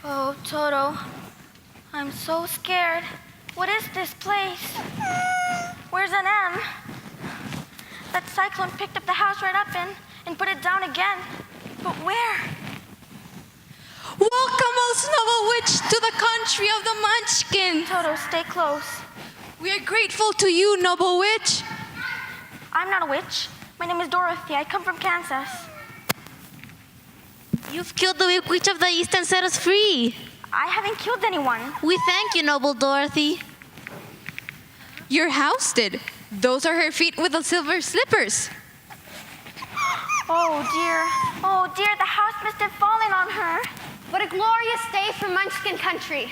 Oh, Toto, I'm so scared. What is this place? Where's an M? That cyclone picked up the house right up in and put it down again. But where? Welcome, most noble witch, to the country of the Munchkin. Toto, stay close. We are grateful to you, noble witch. I'm not a witch. My name is Dorothy. I come from Kansas. You've killed the Wicked Witch of the East and set us free. I haven't killed anyone. We thank you, noble Dorothy. Your house did. Those are her feet with the silver slippers. Oh dear, the house must have fallen on her. What a glorious day for Munchkin country.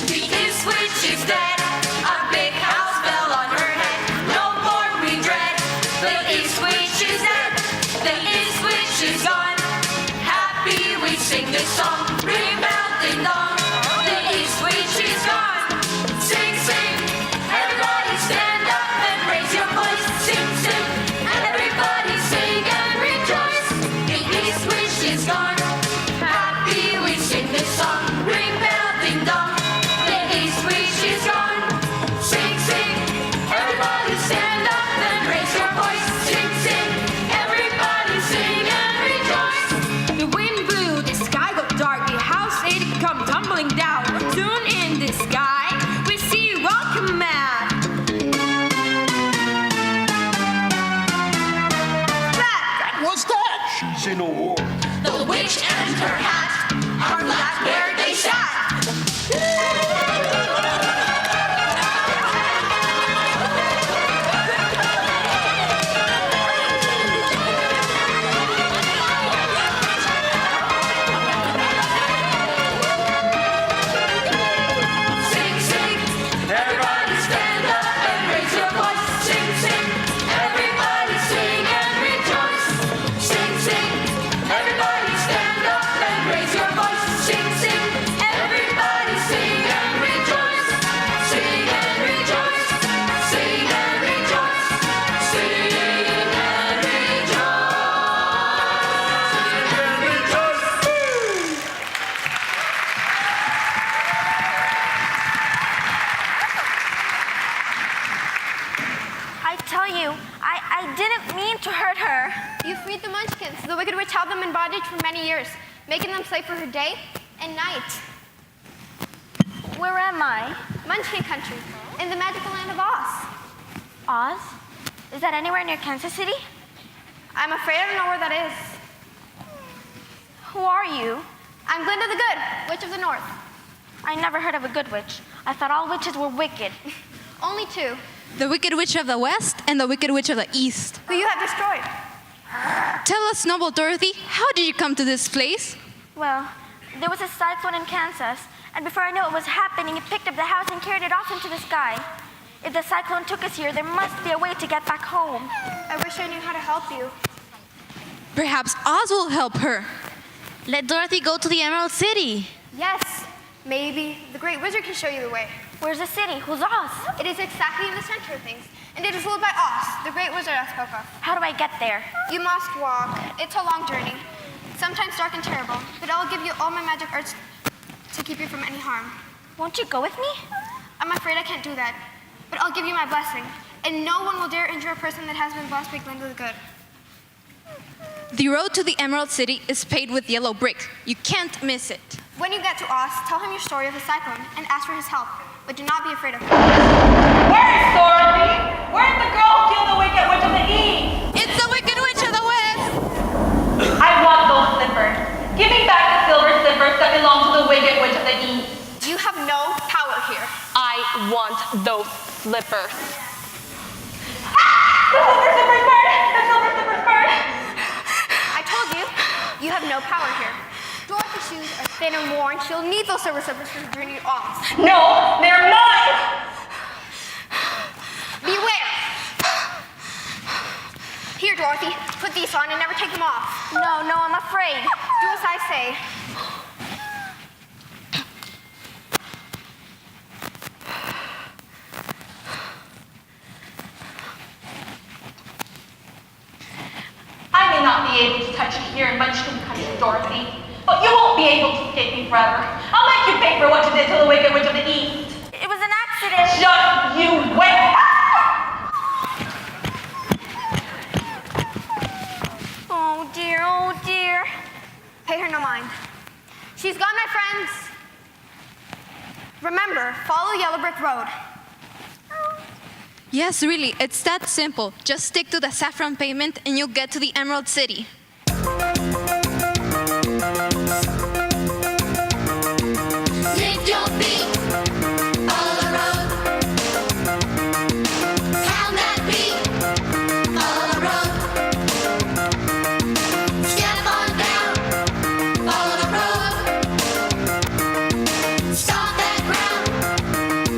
This witch is dead. A big house fell on her head. No more we dread. The East Witch is dead. The East Witch is gone. Happy we sing this song. Ring bell ding dong. The East Witch is gone. Sing, sing. Everybody stand up and raise your voice. Sing, sing. Everybody sing and rejoice. The East Witch is gone. Happy we sing this song. Ring bell ding dong. The East Witch is gone. Sing, sing. Everybody stand up and raise your voice. Sing, sing. Everybody sing and rejoice. The wind blew, the sky got dark, the house it come tumbling down. Soon in the sky, we see welcome man. What's that? She say no more. The witch and her hat are black where they sat. Sing, sing. Everybody stand up and raise your voice. Sing, sing. Everybody sing and rejoice. Sing, sing. Everybody stand up and raise your voice. Sing, sing. Everybody sing and rejoice. Sing and rejoice. Sing and rejoice. Sing and rejoice. I tell you, I didn't mean to hurt her. You freed the Munchkins. The Wicked Witch held them in bondage for many years, making them slave for her day and night. Where am I? Munchkin country, in the magical land of Oz. Oz? Is that anywhere near Kansas City? I'm afraid I don't know where that is. Who are you? I'm Glinda the Good, Witch of the North. I never heard of a good witch. I thought all witches were wicked. Only two, The Wicked Witch of the West and the Wicked Witch of the East. who you have destroyed. Tell us, noble Dorothy, how did you come to this place? Well, there was a cyclone in Kansas, and before I knew it was happening, it picked up the house and carried it off into the sky. If the cyclone took us here, there must be a way to get back home. I wish I knew how to help you. Perhaps Oz will help her. Let Dorothy go to the Emerald City. Yes, maybe the Great Wizard can show you the way. Where's the city? Who's Oz? It is exactly in the center of things, and it is ruled by Oz, the Great Wizard I spoke of. How do I get there? You must walk. It's a long journey, sometimes dark and terrible, but I will give you all my magic arts to keep you from any harm. Won't you go with me? I'm afraid I can't do that, but I'll give you my blessing, and no one will dare injure a person that has been blessed by Glinda the Good. The road to the Emerald City is paved with yellow bricks. You can't miss it. When you get to Oz, tell him your story of the cyclone and ask for his help, but do not be afraid of him. Where's Dorothy? Where's the girl who killed the Wicked Witch of the East? It's the Wicked Witch of the West! I want those slippers. Give me back the silver slippers that belong to the Wicked Witch of the East. You have no power here. I want those slippers. Ah! The silver slippers burn! The silver slippers burn! I told you, you have no power here. Dorothy's shoes are thin and worn. She'll need those silver slippers for her journey to Oz. No, they're mine! Beware! Here, Dorothy, put these on and never take them off. No, I'm afraid. Do as I say. able to touch you here in Munchkin Country, Dorothy. But you won't be able to escape me forever. I'll make you pay for what you did to the Wicked Witch of the East. It was an accident. Just you wait. Oh dear, oh dear. Pay her no mind. She's gone, my friends. Remember, follow Yellow Brick Road. Yes, really, it's that simple. Just stick to the saffron pavement and you'll get to the Emerald City. Lift your feet, follow the road. Pound that beat, follow the road. Step on down, follow the road. Stomp that ground,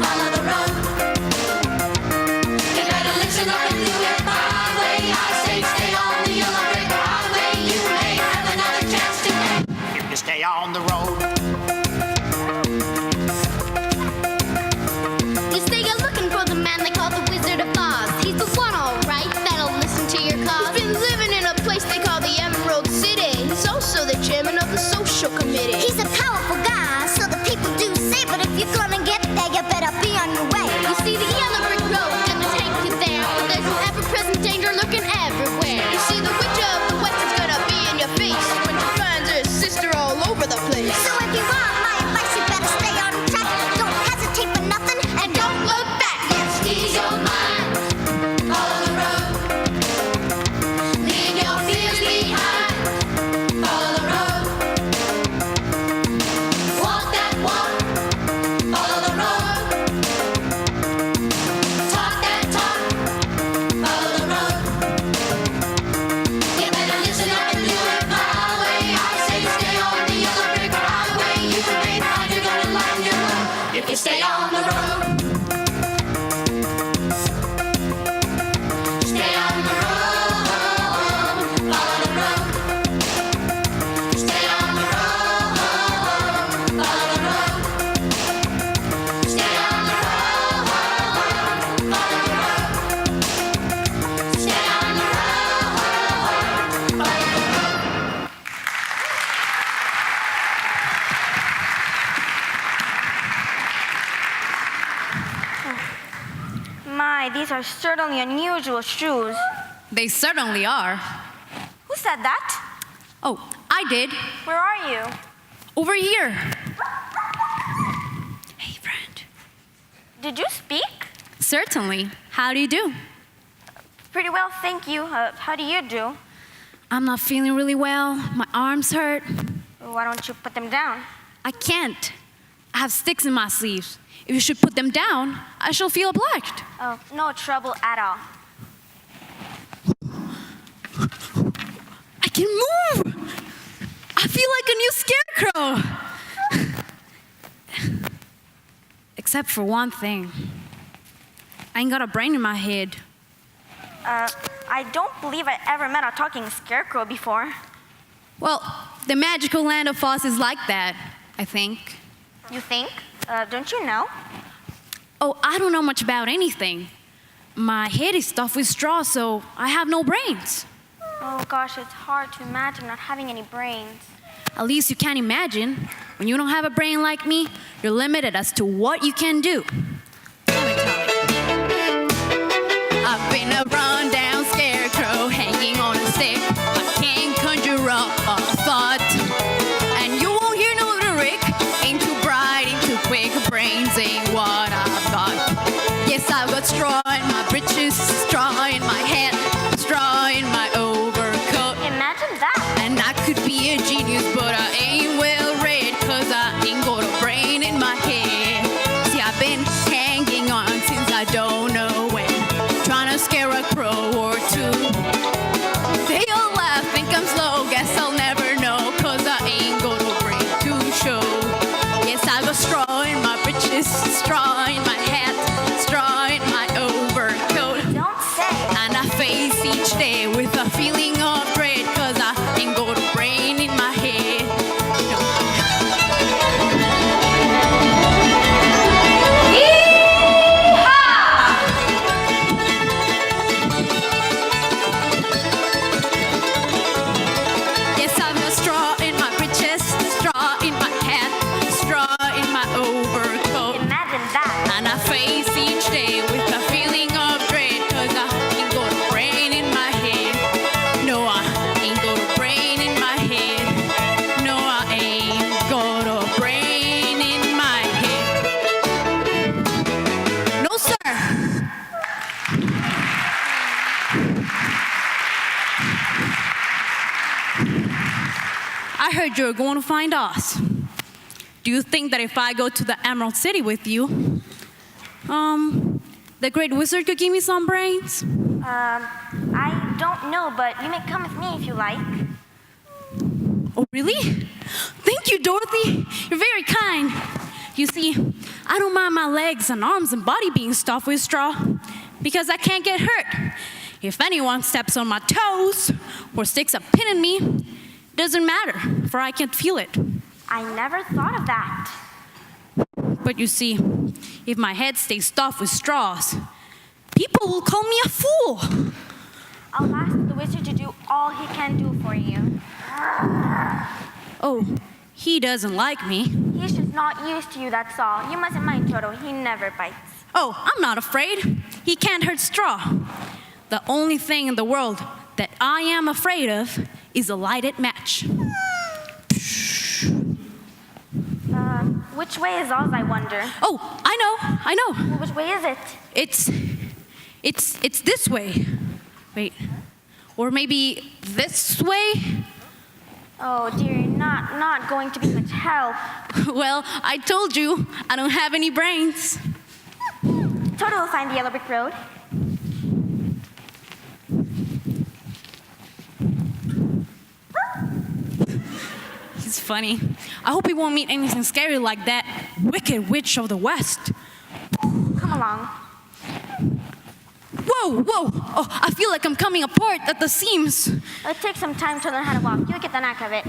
follow the road. You better listen up and do it my way. I say stay on the Yellow Brick Highway. You may have another chance today. If you stay on the road. You say you're looking for the man they call the Wizard of Oz. He's the one, all right, that'll listen to your cause. He's been living in a place they call the Emerald City. He's also the chairman of the social committee. He's a powerful guy, so the people do say. But if you're gonna get there, you better be on your way. You see, the Yellow Brick Road gonna take you there, but there's an ever-present danger lurking everywhere. You see, the Witch of the West is gonna be in your face when she finds her sister all over the place. So if you want my advice, you better stay on track. Don't hesitate for nothing, and don't look back. Yes, ease your mind, follow the road. Leave your fears behind, follow the road. Walk that walk, follow the road. Talk that talk, follow the road. You better listen up and do it my way. I say stay on the Yellow Brick Highway. You may find you're gonna line your road if you stay on the road. Stay on the road, follow the road. Stay on the road, follow the road. Stay on the road, follow the road. Stay on the road, follow the road. My, these are certainly unusual shoes. They certainly are. Who said that? Oh, I did. Where are you? Over here. Hey, friend. Did you speak? Certainly. How do you do? Pretty well, thank you. How do you do? I'm not feeling really well. My arms hurt. Why don't you put them down? I can't. I have sticks in my sleeves. If you should put them down, I shall feel obliged. Oh, no trouble at all. I can move! I feel like a new Scarecrow! Except for one thing. I ain't got a brain in my head. I don't believe I ever met a talking scarecrow before. Well, the magical land of Oz is like that, I think. You think? Don't you know? Oh, I don't know much about anything. My head is stuffed with straw, so I have no brains. Oh gosh, it's hard to imagine not having any brains. At least you can imagine. When you don't have a brain like me, you're limited as to what you can do. Let me tell you. I've been a rundown scarecrow hanging on a stick. I can't conjure up a thought. And you won't hear no lyric. Ain't too bright, ain't too quick. Brains ain't what I've got. Yes, I've got straw in my britches, straw in my head, straw in my overcoat. Imagine that. And I could be a genius, but I ain't well read, 'cause I ain't got a brain in my head. See, I've been hanging on since I don't know when, trying to scare a crow or two. They all laugh, think I'm slow, guess I'll never know, 'cause I ain't got a brain to show. Yes, I got straw in my britches, straw in my hat, straw in my overcoat. Don't say. And I face each day with a feeling of dread, 'cause I ain't got a brain in my head. I heard you were going to find Oz. Do you think that if I go to the Emerald City with you, the Great Wizard could give me some brains? I don't know, but you may come with me if you like. Oh, really? Thank you, Dorothy. You're very kind. You see, I don't mind my legs and arms and body being stuffed with straw because I can't get hurt. If anyone steps on my toes or sticks a pin in me, it doesn't matter, for I can't feel it. I never thought of that. But you see, if my head stays stuffed with straws, people will call me a fool. I'll ask the wizard to do all he can do for you. Oh, he doesn't like me. He's just not used to you, that's all. You mustn't mind Toto, he never bites. Oh, I'm not afraid. He can't hurt straw. The only thing in the world that I am afraid of is a lighted match. Which way is Oz, I wonder? Oh, I know. Well, which way is it? It's this way. Wait, or maybe this way? Oh dear, not going to be much help. Well, I told you, I don't have any brains. Toto will find the yellow brick road. He's funny. I hope he won't meet anything scary like that wicked witch of the West. Come along. Whoa! Oh, I feel like I'm coming apart at the seams. It takes some time to learn how to walk. You'll get the knack of it.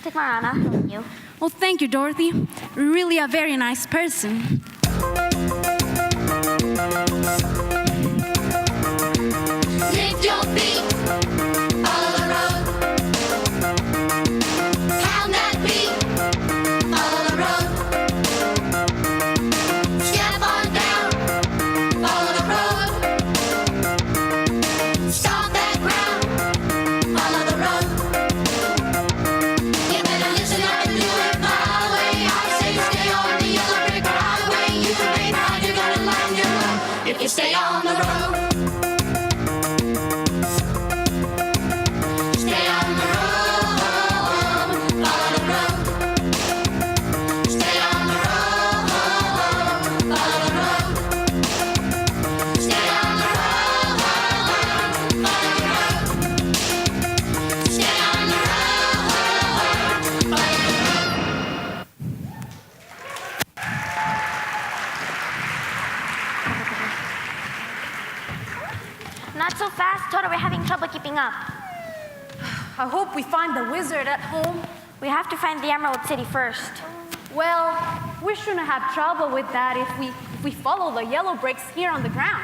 Take my arm, I'll help you. Well, thank you, Dorothy. You're really a very nice person. Lift your feet, follow the road. Pound that beat, follow the road. Step on down, follow the road. Stomp that ground, follow the road. You better listen up and do it my way. I say stay on the yellow brick highway. You may find you're gonna land your road if you stay on the road. Not so fast, Toto, we're having trouble keeping up. I hope we find the wizard at home. We have to find the Emerald City first. Well, we shouldn't have trouble with that if we follow the yellow bricks here on the ground.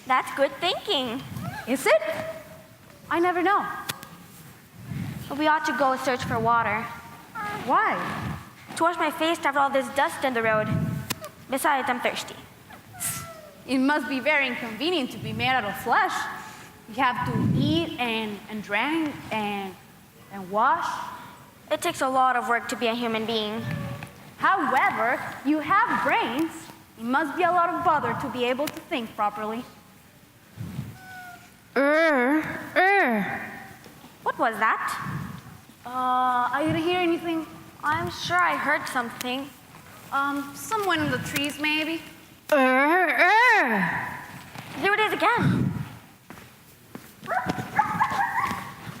That's good thinking. Is it? I never know. But we ought to go search for water. Why? To wash my face after all this dust in the road. Besides, I'm thirsty. It must be very inconvenient to be made out of flesh. You have to eat and drink and wash. It takes a lot of work to be a human being. However, you have brains. It must be a lot of bother to be able to think properly. What was that? I didn't hear anything. I'm sure I heard something. Someone in the trees, maybe. There it is again.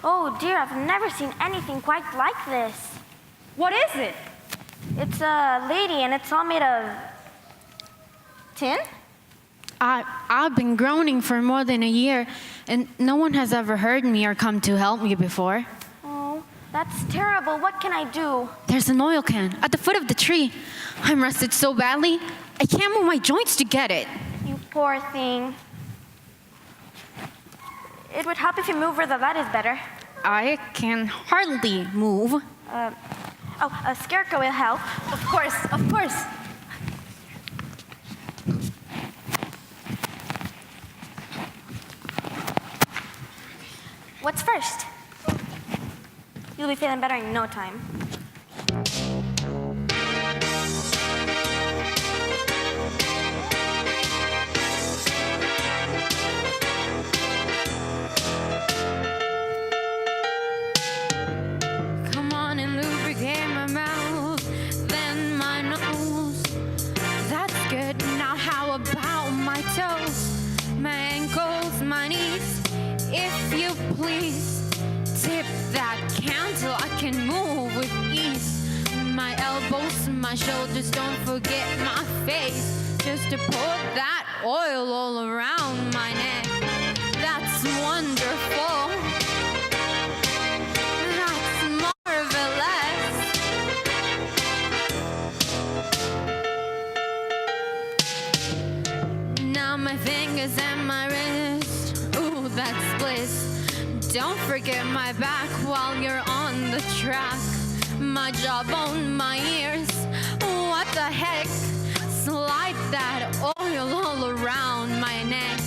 Oh dear, I've never seen anything quite like this. What is it? It's a lady and it's all made of tin? I've been groaning for more than a year, and no one has ever heard me or come to help me before. Oh, that's terrible. What can I do? There's an oil can at the foot of the tree. I'm rusted so badly, I can't move my joints to get it. You poor thing. It would help if you move where the light is better. I can hardly move. A Scarecrow will help. Of course, of course. What's first? You'll be feeling better in no time. Come on If you please, tip that candle, I can move with ease. My elbows, my shoulders, don't forget my face. Just to pour that oil all around my neck. That's wonderful. That's marvelous. Now my fingers and my wrist. Ooh, that's bliss. Don't forget my back while you're on the track. My jawbone, my ears. What the heck? Slide that oil all around my neck.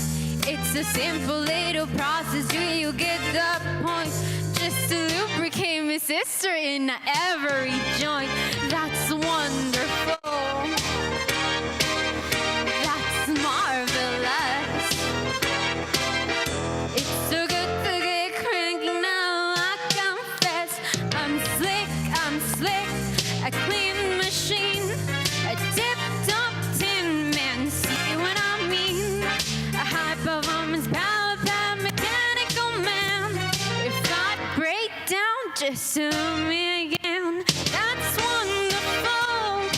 It's a simple little process. Do you get the point? Just to lubricate my sister in every joint. That's wonderful. That's marvelous. It's so good to get cranky now, I confess. I'm slick, a clean machine, a tip-top tin man. See what I mean? A high-performance power-pack mechanical man. If I break down, just sue me again. That's wonderful.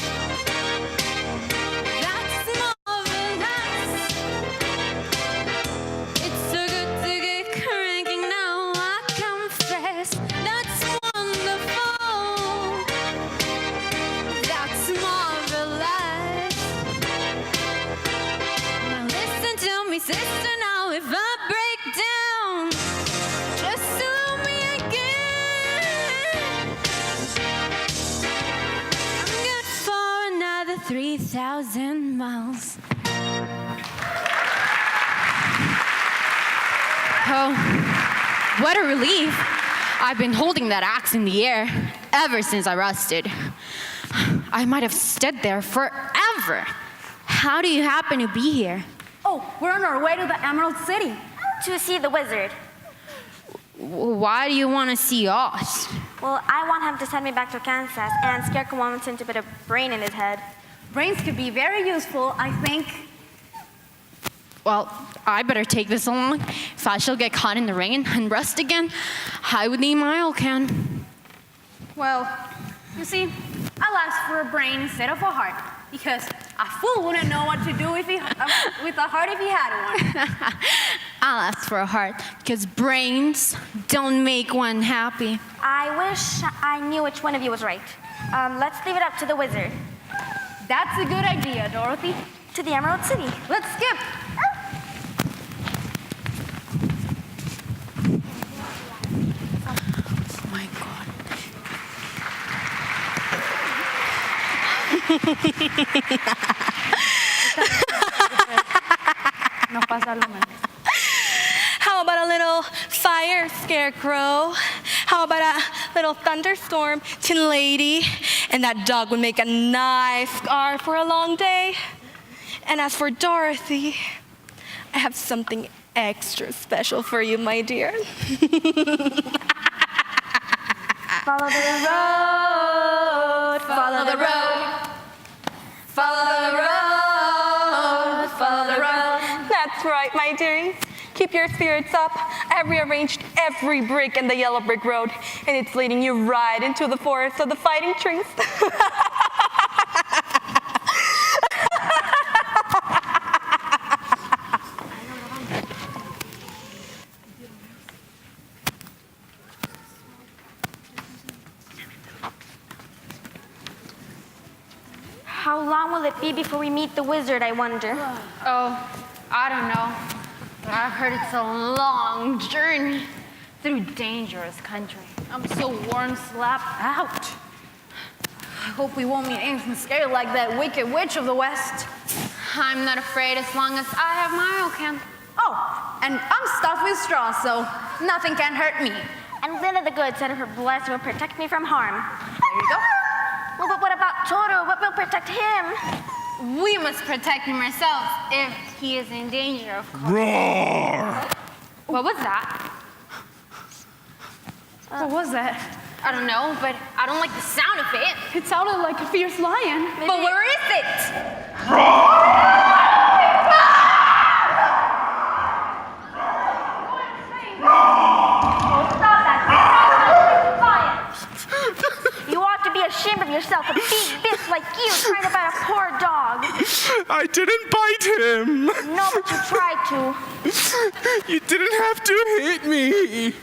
That's marvelous. It's so good to get cranky now, I confess. That's wonderful. That's marvelous. Now listen to me, sister, now if I break down, just sue me again. I'm good for another 3,000 miles. Oh, what a relief. I've been holding that axe in the air ever since I rusted. I might have stood there forever. How do you happen to be here? Oh, we're on our way to the Emerald City. To see the wizard. Why do you want to see us? Well, I want him to send me back to Kansas, and Scarecrow wants him to put a brain in his head. Brains could be very useful, I think. Well, I better take this along. If I shall get caught in the rain and rust again, I would need my oil can. Well, you see, I'll ask for a brain instead of a heart, because a fool wouldn't know what to do with a heart if he had one. I'll ask for a heart, because brains don't make one happy. I wish I knew which one of you was right. Let's leave it up to the wizard. That's a good idea, Dorothy. To the Emerald City. Let's skip. Oh my God. How about a little fire, Scarecrow? How about a little thunderstorm, Tin Lady? And that dog would make a nice scarf for a long day. And as for Dorothy, I have something extra special for you, my dear. Follow the road, follow the road. Follow the road, follow the road. That's right, my dearies. Keep your spirits up. I have rearranged every brick in the yellow brick road, and it's leading you right into the forest of the fighting trees. How long will it be before we meet the wizard, I wonder? Oh, I don't know. But I've heard it's a long journey through dangerous country. I'm so worn slap out. I hope we won't meet anything scary like that wicked witch of the West. I'm not afraid as long as I have my oil can. Oh, and I'm stuffed with straw, so nothing can hurt me. And Glinda the Good said her blessing will protect me from harm. There you go. Well, but what about Toto? What will protect him? We must protect him ourselves if he is in danger, of course. Roar! What was that? What was that? I don't know, but I don't like the sound of it. It sounded like a fierce lion. But where is it? Roar! yourself, a big bitch like you trying to bite a poor dog. I didn't bite him. No, but you tried to. You didn't have to hit me.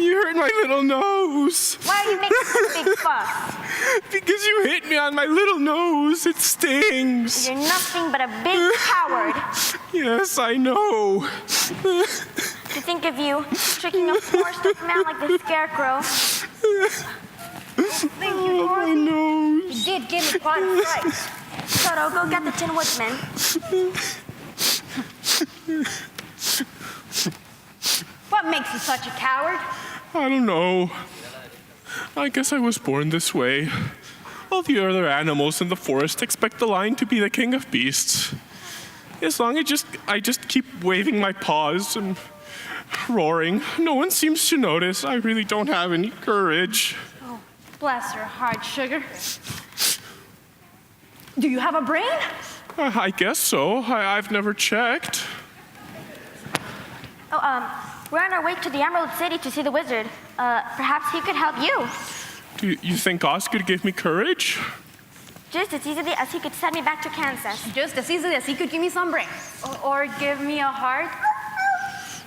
You hurt my little nose. Why are you making such a big fuss? Because you hit me on my little nose. It stings. You're nothing but a big coward. Yes, I know. To think of you tricking a poor stuffed man like the Scarecrow. Thank you, Dorothy. My nose. You did give me quite a fright. Toto, go get the Tin Woodman. What makes you such a coward? I don't know. I guess I was born this way. All the other animals in the forest expect the lion to be the king of beasts. As long as I just keep waving my paws and roaring, no one seems to notice. I really don't have any courage. Oh, bless your heart, sugar. Do you have a brain? I guess so. I've never checked. Oh, we're on our way to the Emerald City to see the wizard. Perhaps he could help you. Do you think Oz could give me courage? Just as easily as he could send me back to Kansas. Just as easily as he could give me some brains. Or give me a heart.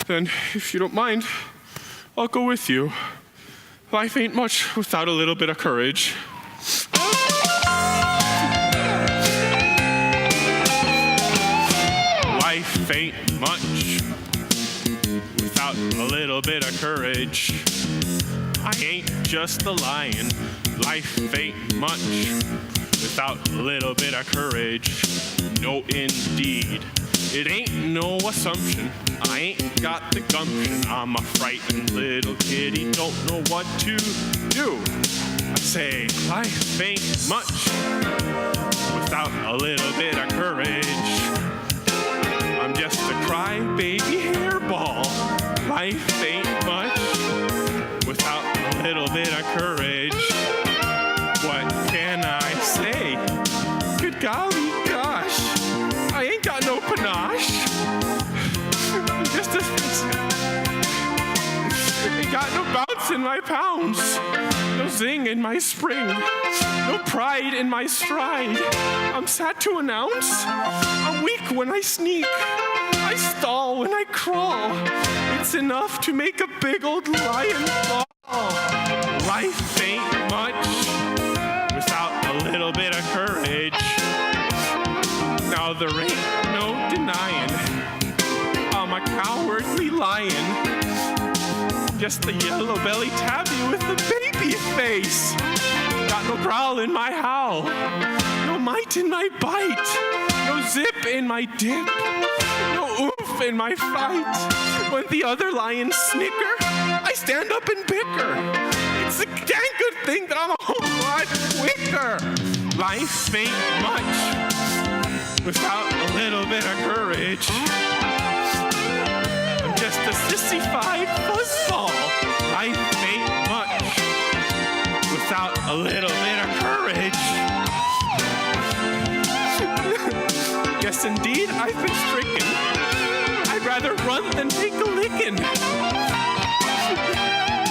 Then, if you don't mind, I'll go with you. Life ain't much without a little bit of courage. Life ain't much without a little bit of courage. I ain't just a lion. Life ain't much without a little bit of courage. No, indeed. It ain't no assumption. I ain't got the gumption. I'm a frightened little kitty, don't know what to do. I say, life ain't much without a little bit of courage. I'm just a crybaby hairball. Life ain't much without a little bit of courage. What can I say? Good golly gosh, I ain't got no panache. Just a... Ain't got no bounce in my pounds. No zing in my spring. No pride in my stride. I'm sad to announce, I'm weak when I sneak. I stall when I crawl. It's enough to make a big old lion fall. Life ain't much without a little bit of courage. Now there ain't no denying I'm a cowardly lion. Just a yellow belly tabby with a baby face. Got no growl in my howl, no might in my bite, no zip in my dip, no oomph in my fight. When the other lions snicker, I stand up and bicker. It's a dang good thing that I'm a whole lot quicker. Life ain't much without a little bit of courage. I'm just a sissified fuzzball. Life ain't much without a little bit of courage. Yes, indeed, I've been stricken. I'd rather run than take a licking.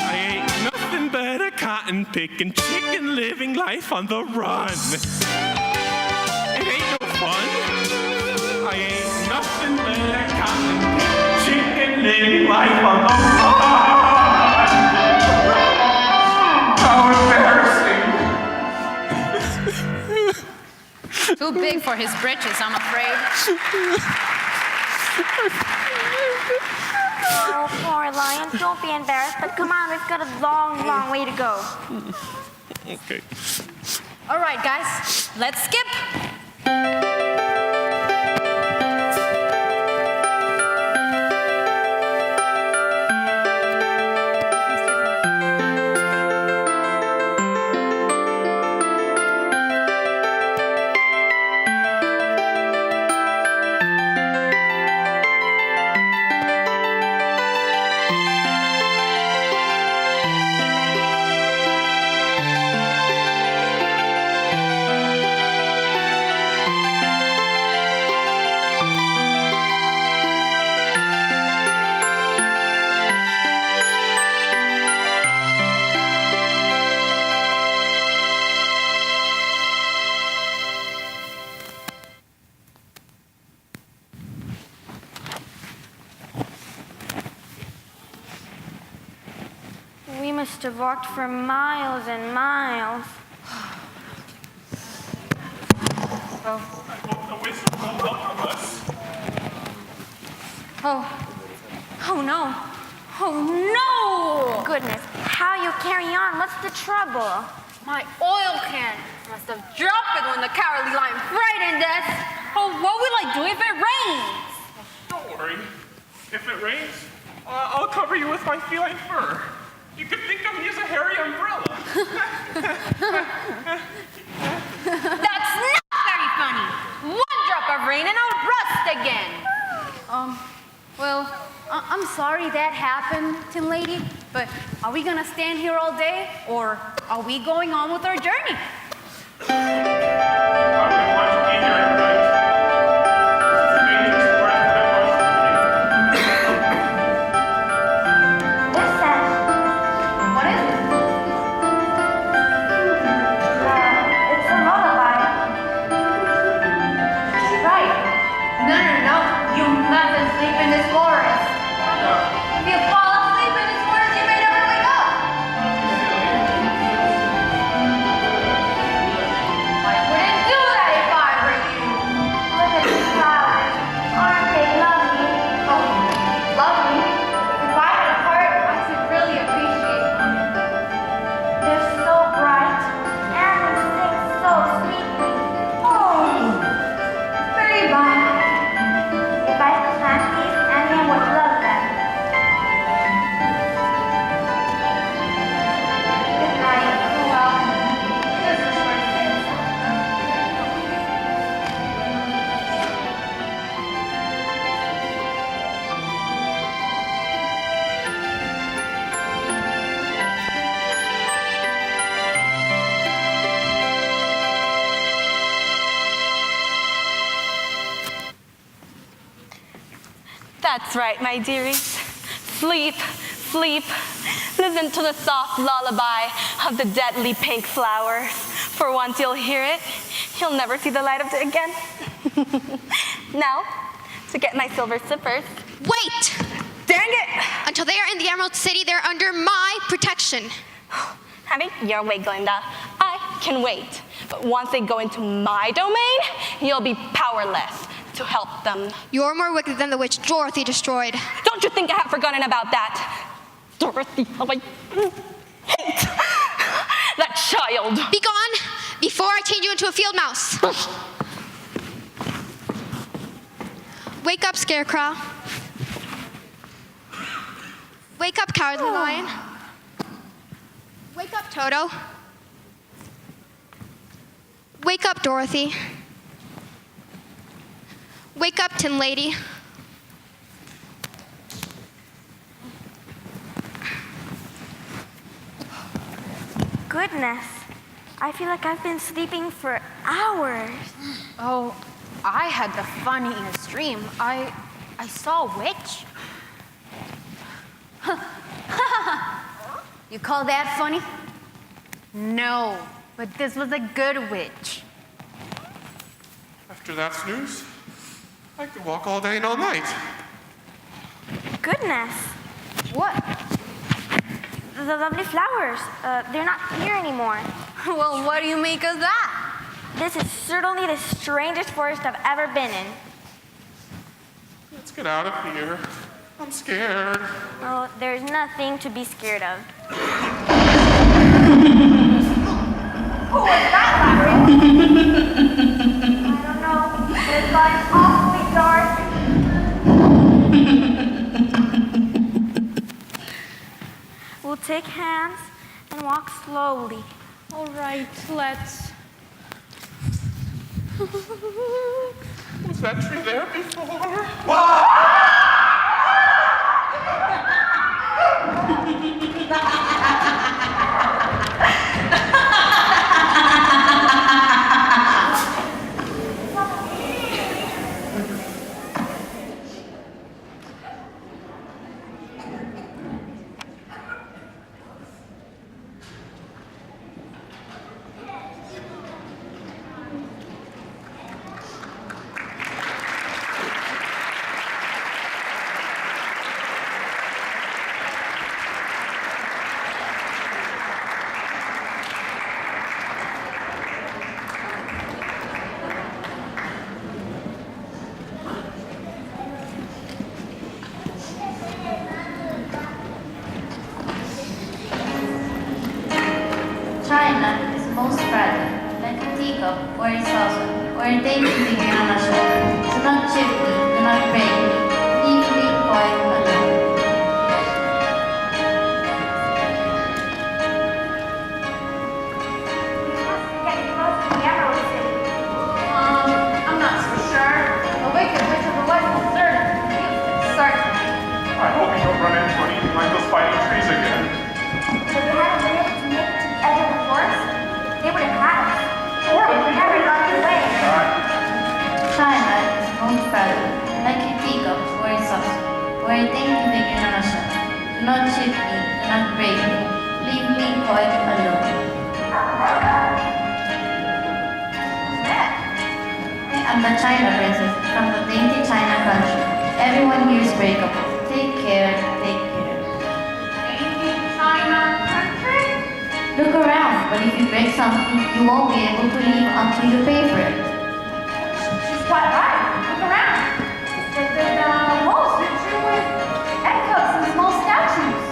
I ain't nothing but a cotton-picking chicken living life on the run. It ain't no fun. I ain't nothing but a cotton-picking chicken living life on the run. How embarrassing. Too big for his britches, I'm afraid. Oh, poor lion. Don't be embarrassed, but come on, we've got a long, long way to go. Okay. All right, guys, let's skip. must have walked for miles and miles. The wizard will welcome us. Oh no. Oh no! Goodness, how you carry on? What's the trouble? My oil can must have dropped when the cowardly lion frightened us. Oh, what will I do if it rains? Don't worry. If it rains, I'll cover you with my feline fur. You could think of me as a hairy umbrella. That's not very funny. One drop of rain and I'll rust again. Well, I'm sorry that happened, Tin Lady, but are we gonna stand here all day, or are we going on with our journey? I wouldn't want to be here at night. This is the dangerous part of my Listen. What is it? It's a lullaby. Right. No. You mustn't sleep in this forest. If you fall asleep in this forest, you may never wake up. I wouldn't do that if I were you. Look at these flowers. Aren't they lovely? Oh, lovely. If I had a heart, I should really appreciate them. They're so bright and they sing so sweetly. Oh, Very bright. if I could plant these, anyone would love them. Good night. Well, just a short stay. That's right, my dearies. Sleep, sleep. Listen to the soft lullaby of the deadly pink flowers. For once you'll hear it, you'll never see the light of day again. Now, to get my silver slippers. Wait! Dang it! Until they are in the Emerald City, they're under my protection. Have it your way, Glinda. I can wait. But once they go into my domain, you'll be powerless to help them. You're more wicked than the witch Dorothy destroyed. Don't you think I have forgotten about that? Dorothy, how I hate that child. Be gone before I change you into a field mouse. Wake up, Scarecrow. Wake up, Cowardly Lion. Wake up, Toto. Wake up, Dorothy. Wake up, Tin Lady. Goodness, I feel like I've been sleeping for hours. Oh, I had the funniest dream. I saw a witch. You call that funny? No, but this was a good witch. After that snooze, I could walk all day and all night. Goodness, What? the lovely flowers, they're not here anymore. Well, what do you make of that? This is certainly the strangest forest I've ever been in. Let's get out of here. I'm scared. Oh, there's nothing to be scared of. Who was that, Larry? I don't know, but it's gotten awfully dark. We'll take hands and walk slowly. All right, let's. Was that tree there before? teacup or a saucer or a dainty figure on a shelf. Do not chip me, do not break me, leave me quite alone. I'm not so sure. A wicked witch of the west will certainly. I hope you don't run into anything like those fighting trees again. If we hadn't been able to make it to the edge of the forest, they would have had us. Or we would never gone away. China is most valuable, like a teacup or a saucer or a dainty figure on a shelf. Do not chip me, do not break me, leave me quite alone. I'm the China princess from the dainty China country. Everyone here is breakable. Take care, take care. Dainty China country? Look around, but if you break something, you won't be able to leave until you pay for it. She's quite right. Look around. The walls are strewn with egg cups and small statues.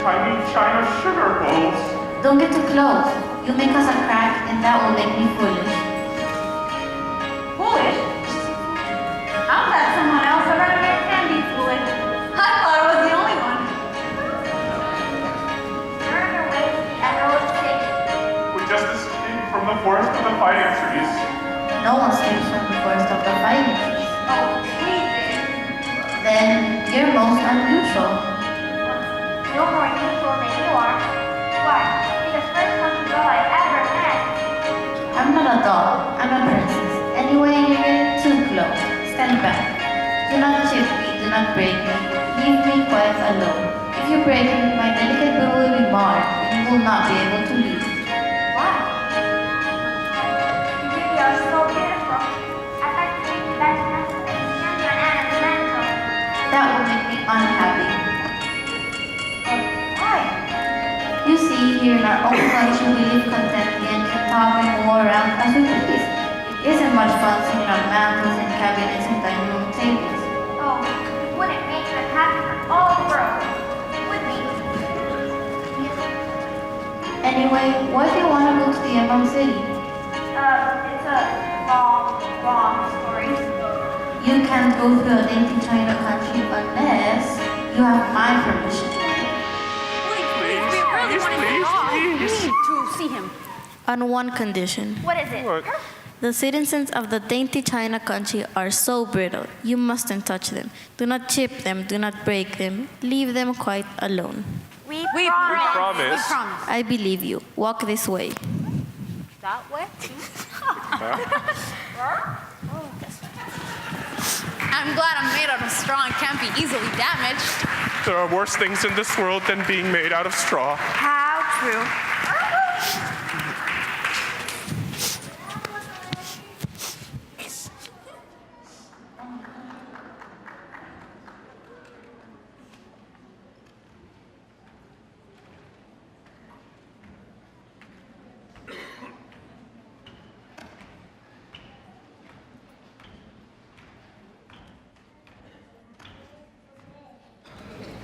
Tiny China sugar bowls. Don't get too close. You make us a crack, and that will make me foolish. Foolish? I'm glad someone else around here can be foolish. I thought I was the only one. We're on our way to the Emerald City. We just escaped from the forest of the fighting trees. No one escapes from the forest of the fighting trees. Oh, we did. Then you're most unusual. No more unusual than you are. Why, you're the first lucky girl I've ever met. I'm not a doll. I'm a princess. Anyway, you get too close. Stand back. Do not chip me, do not break me. Leave me quite alone. If you break me, my delicate bill will be marred, and you will not be able to leave. Why? You really are so beautiful. I'd like to take you back to Mexico and stand you on Anna's mantle. That will make me unhappy. Why? You see, here in our own country, we live contentedly and can talk and go around as we please. It isn't much fun sitting on mantles and cabinets and dining room tables. Oh, we wouldn't make them happy for all the world. Would we? Anyway, why do you want to go to the Emerald City? It's a long story. You can't go to the dainty China country unless you have my permission. Please, We need to see him. On one condition. What is it? What? The citizens of the dainty China country are so brittle, you mustn't touch them. Do not chip them, do not break them. Leave them quite alone. We Promise. I believe you. Walk this way. That way? I'm glad I'm made out of straw and can't be easily damaged. There are worse things in this world than being made out of straw. How true.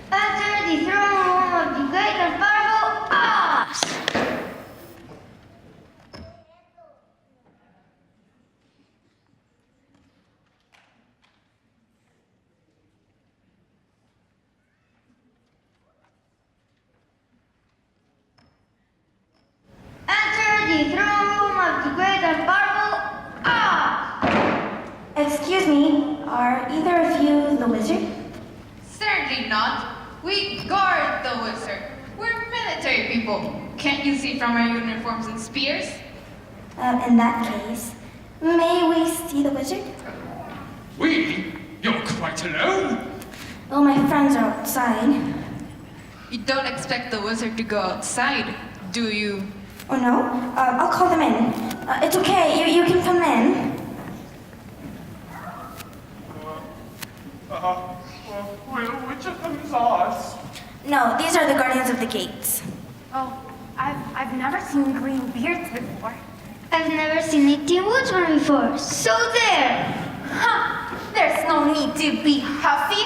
Enter the throne room of the great and powerful Oz. Enter the throne room of the great and powerful Oz. Excuse me, are either of you the wizard? Certainly not. We guard the wizard. We're military people. Can't you see from our uniforms and spears? In that case, may we see the wizard? We? You're quite alone? Well, my friends are outside. You don't expect the wizard to go outside, do you? Oh no? I'll call them in. It's okay, you can come in. Which of them is Oz? No, these are the guardians of the gates. Oh, I've never seen green beards before. I've never seen a Tin Woodsman before, so there! Huh, there's no need to be huffy.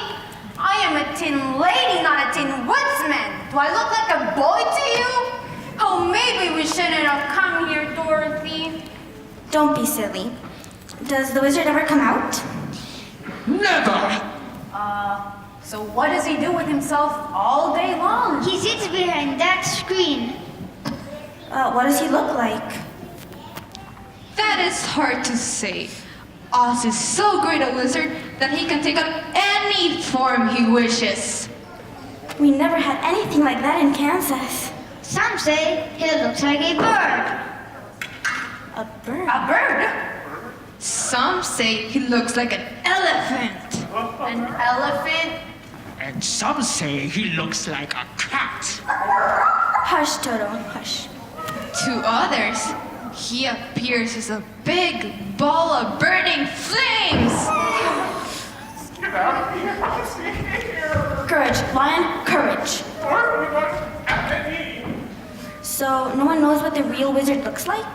I am a tin lady, not a tin woodsman. Do I look like a boy to you? Oh, maybe we shouldn't have come here, Dorothy. Don't be silly. Does the wizard ever come out? Never! So what does he do with himself all day long? He sits behind that screen. What does he look like? That is hard to say. Oz is so great a wizard that he can take on any form he wishes. We never had anything like that in Kansas. Some say he looks like a bird. A bird? A bird? Some say he looks like an elephant. An elephant? And some say he looks like a cat. Hush, Toto, hush. To others, he appears as a big ball of burning flames. Get out of here. Courage, lion, courage. So, no one knows what the real wizard looks like?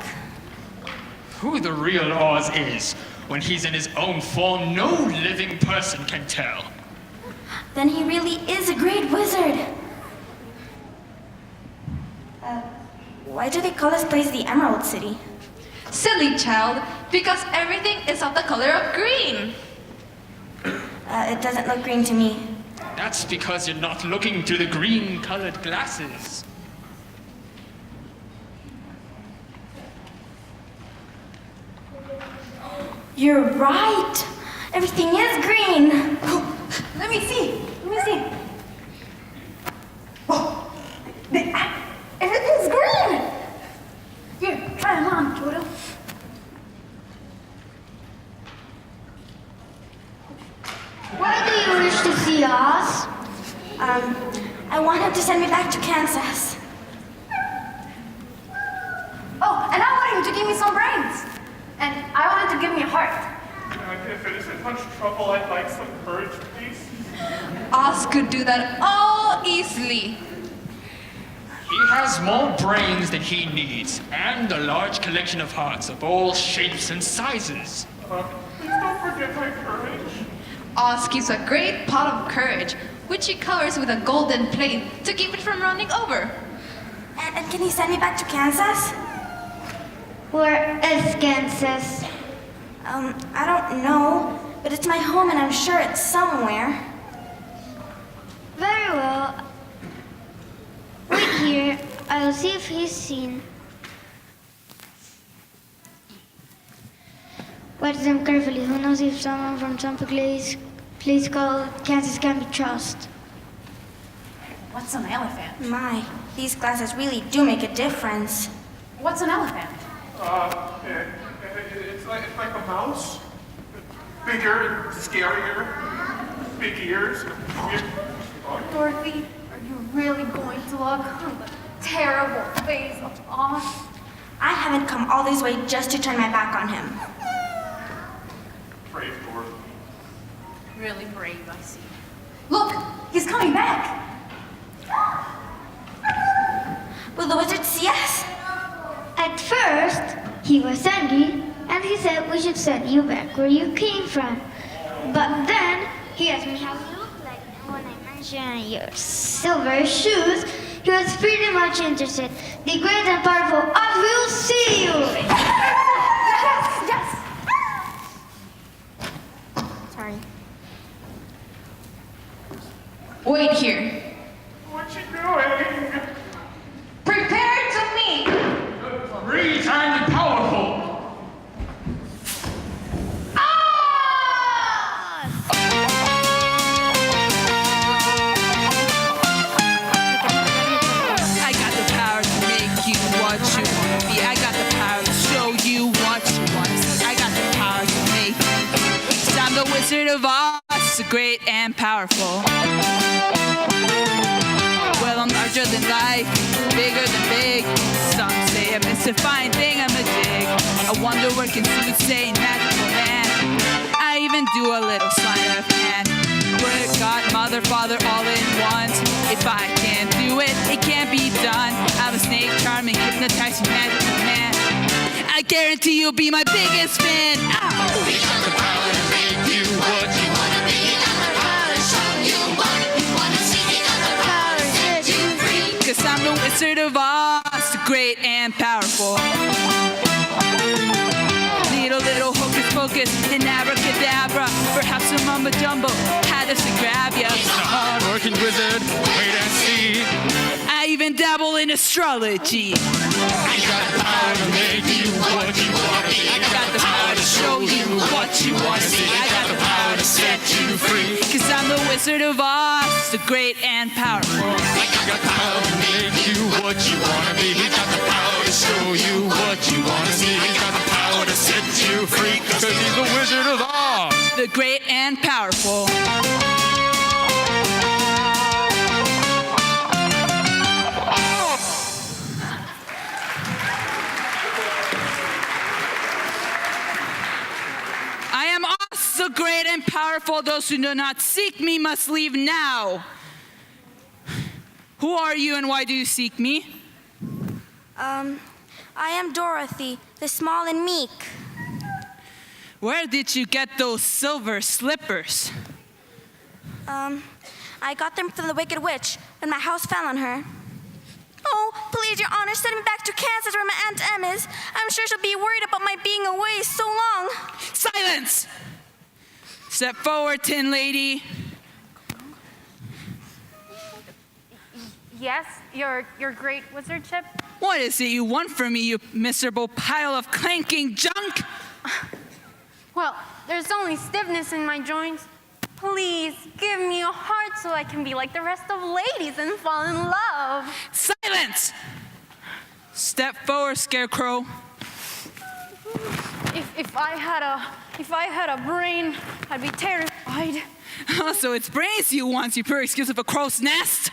Who the real Oz is, when he's in his own form, no living person can tell. Then he really is a great wizard. Why do they call this place the Emerald City? Silly child, because everything is of the color of green. It doesn't look green to me. That's because you're not looking through the green-colored glasses. You're right. Everything is green. Let me see. Oh, everything's green. Here, try them on, Toto. Why do you wish to see Oz? I want him to send me back to Kansas. Oh, and I want him to give me some brains. And I want him to give me a heart. If it isn't much trouble, I'd like some courage, please. Oz could do that all easily. He has more brains than he needs, and a large collection of hearts of all shapes and sizes. Please don't forget my courage. Oz keeps a great pot of courage, which he covers with a golden plate to keep it from running over. And can he send me back to Kansas? Where is Kansas? I don't know, but it's my home and I'm sure it's somewhere. Very well. Wait here. I'll see if he's seen. Watch them carefully. Who knows if someone from some place called Kansas can be trusted? What's an elephant? My, these glasses really do make a difference. What's an elephant? It's like a mouse. Bigger, scarier, big ears. Dorothy, are you really going to look on the terrible face of Oz? I haven't come all this way just to turn my back on him. Brave Dorothy. Really brave, I see. Look, he's coming back. Will the wizard see us? At first, he was angry, and he said we should send you back where you came from. But then, he asked me how you look like, and when I mentioned your silver shoes, he was pretty much interested. The great and powerful Oz will see you! Yes! Sorry. Wait here. What you doing? Prepare to meet. Great and powerful. I got the power to make you what you want to be. I got the power to show you what you want to see. I got the power to make you. 'Cause I'm the Wizard of Oz, great and powerful. Well, I'm larger than life, bigger than big. Some say I'm mystifying thing, I'm a jig. A wonder-working soothsaying magical man. I even do a little sleight of hand. Word, God, mother, father, all in one. If I can't do it, it can't be done. I'm a snake charming, hypnotizing magical man. I guarantee you'll be my biggest fan. Ow! We got the power to make you what you want to be. We got the power to show you what you want to see. We got the power to set you free. 'Cause I'm the Wizard of Oz, great and powerful. hocus and abracadabra. Perhaps some mumbo jumbo had us to grab ya. He's a hard-working wizard, wait and see. I even dabble in astrology. I got the power to make you what you want to be. I got the power to show you what you want to see. I got the power to set you free. 'Cause I'm the Wizard of Oz, the great and powerful. I got the power to make you what you want to be. I got the power to show you what you want to see. I got the power to set you free. 'Cause he's the Wizard of Oz, the great and powerful. I am Oz, the great and powerful. Those who do not seek me must leave now. Who are you and why do you seek me? I am Dorothy, the small and meek. Where did you get those silver slippers? I got them from the Wicked Witch when my house fell on her. Oh, please, Your Honor, send me back to Kansas where my Aunt Em is. I'm sure she'll be worried about my being away so long. Silence! Step forward, Tin Lady. Yes, your great wizardship? What is it you want from me, you miserable pile of clanking junk? Well, there's only stiffness in my joints. Please give me a heart so I can be like the rest of ladies and fall in love. Silence! Step forward, Scarecrow. If I had a brain, I'd be terrified. Oh, so it's brains you want, you poor excuse of a crow's nest.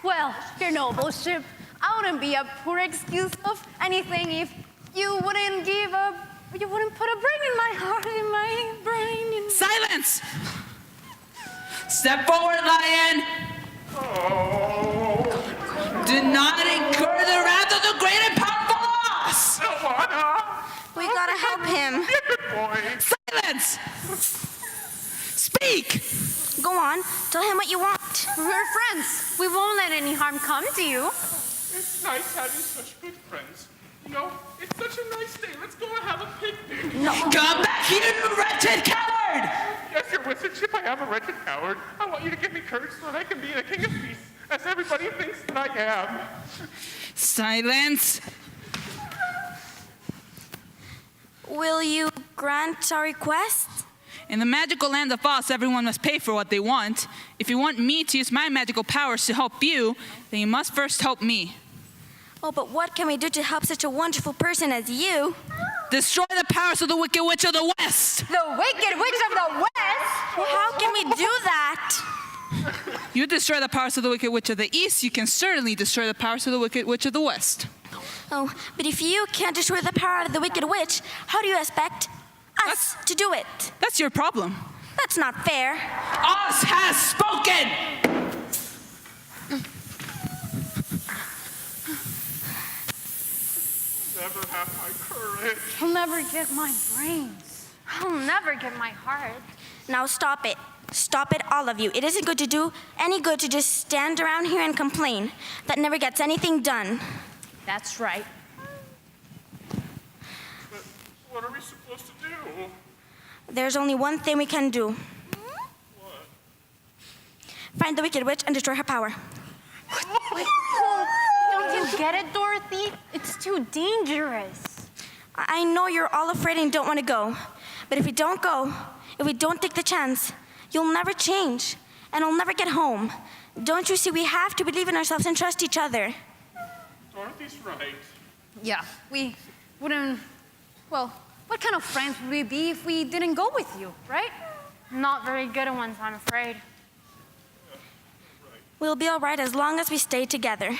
Well, your nobleship, I wouldn't be a poor excuse of anything if you wouldn't put a brain in my heart, in my brain. Silence! Step forward, lion. Do not incur the wrath of the great and powerful Oz. We gotta help him. Silence! Speak! Go on, tell him what you want. We're friends. We won't let any harm come to you. It's nice having such good friends. You know, it's such a nice day. Let's go and have a picnic. No. Come back here, you wretched coward! Yes, your wizardship, I am a wretched coward. I want you to give me courage so that I can be the king of peace, as everybody thinks that I am. Silence! Will you grant our request? In the magical land of Oz, everyone must pay for what they want. If you want me to use my magical powers to help you, then you must first help me. Oh, but what can we do to help such a wonderful person as you? Destroy the powers of the Wicked Witch of the West! The Wicked Witch of the West? Well, how can we do that? You destroy the powers of the Wicked Witch of the East, you can certainly destroy the powers of the Wicked Witch of the West. Oh, but if you can't destroy the power of the Wicked Witch, how do you expect us to do it? That's your problem. That's not fair. Oz has spoken! Never have my courage. I'll never get my brains. I'll never get my heart. Now stop it. Stop it, all of you. It isn't good to do any good to just stand around here and complain. That never gets anything done. That's right. But what are we supposed to do? There's only one thing we can do. What? Find the Wicked Witch and destroy her power. Don't you get it, Dorothy? It's too dangerous. I know you're all afraid and don't want to go. But if we don't go, if we don't take the chance, you'll never change. And I'll never get home. Don't you see, we have to believe in ourselves and trust each other. Dorothy's right. Yeah, we wouldn't... Well, what kind of friends would we be if we didn't go with you, right? Not very good ones, I'm afraid. We'll be all right as long as we stay together.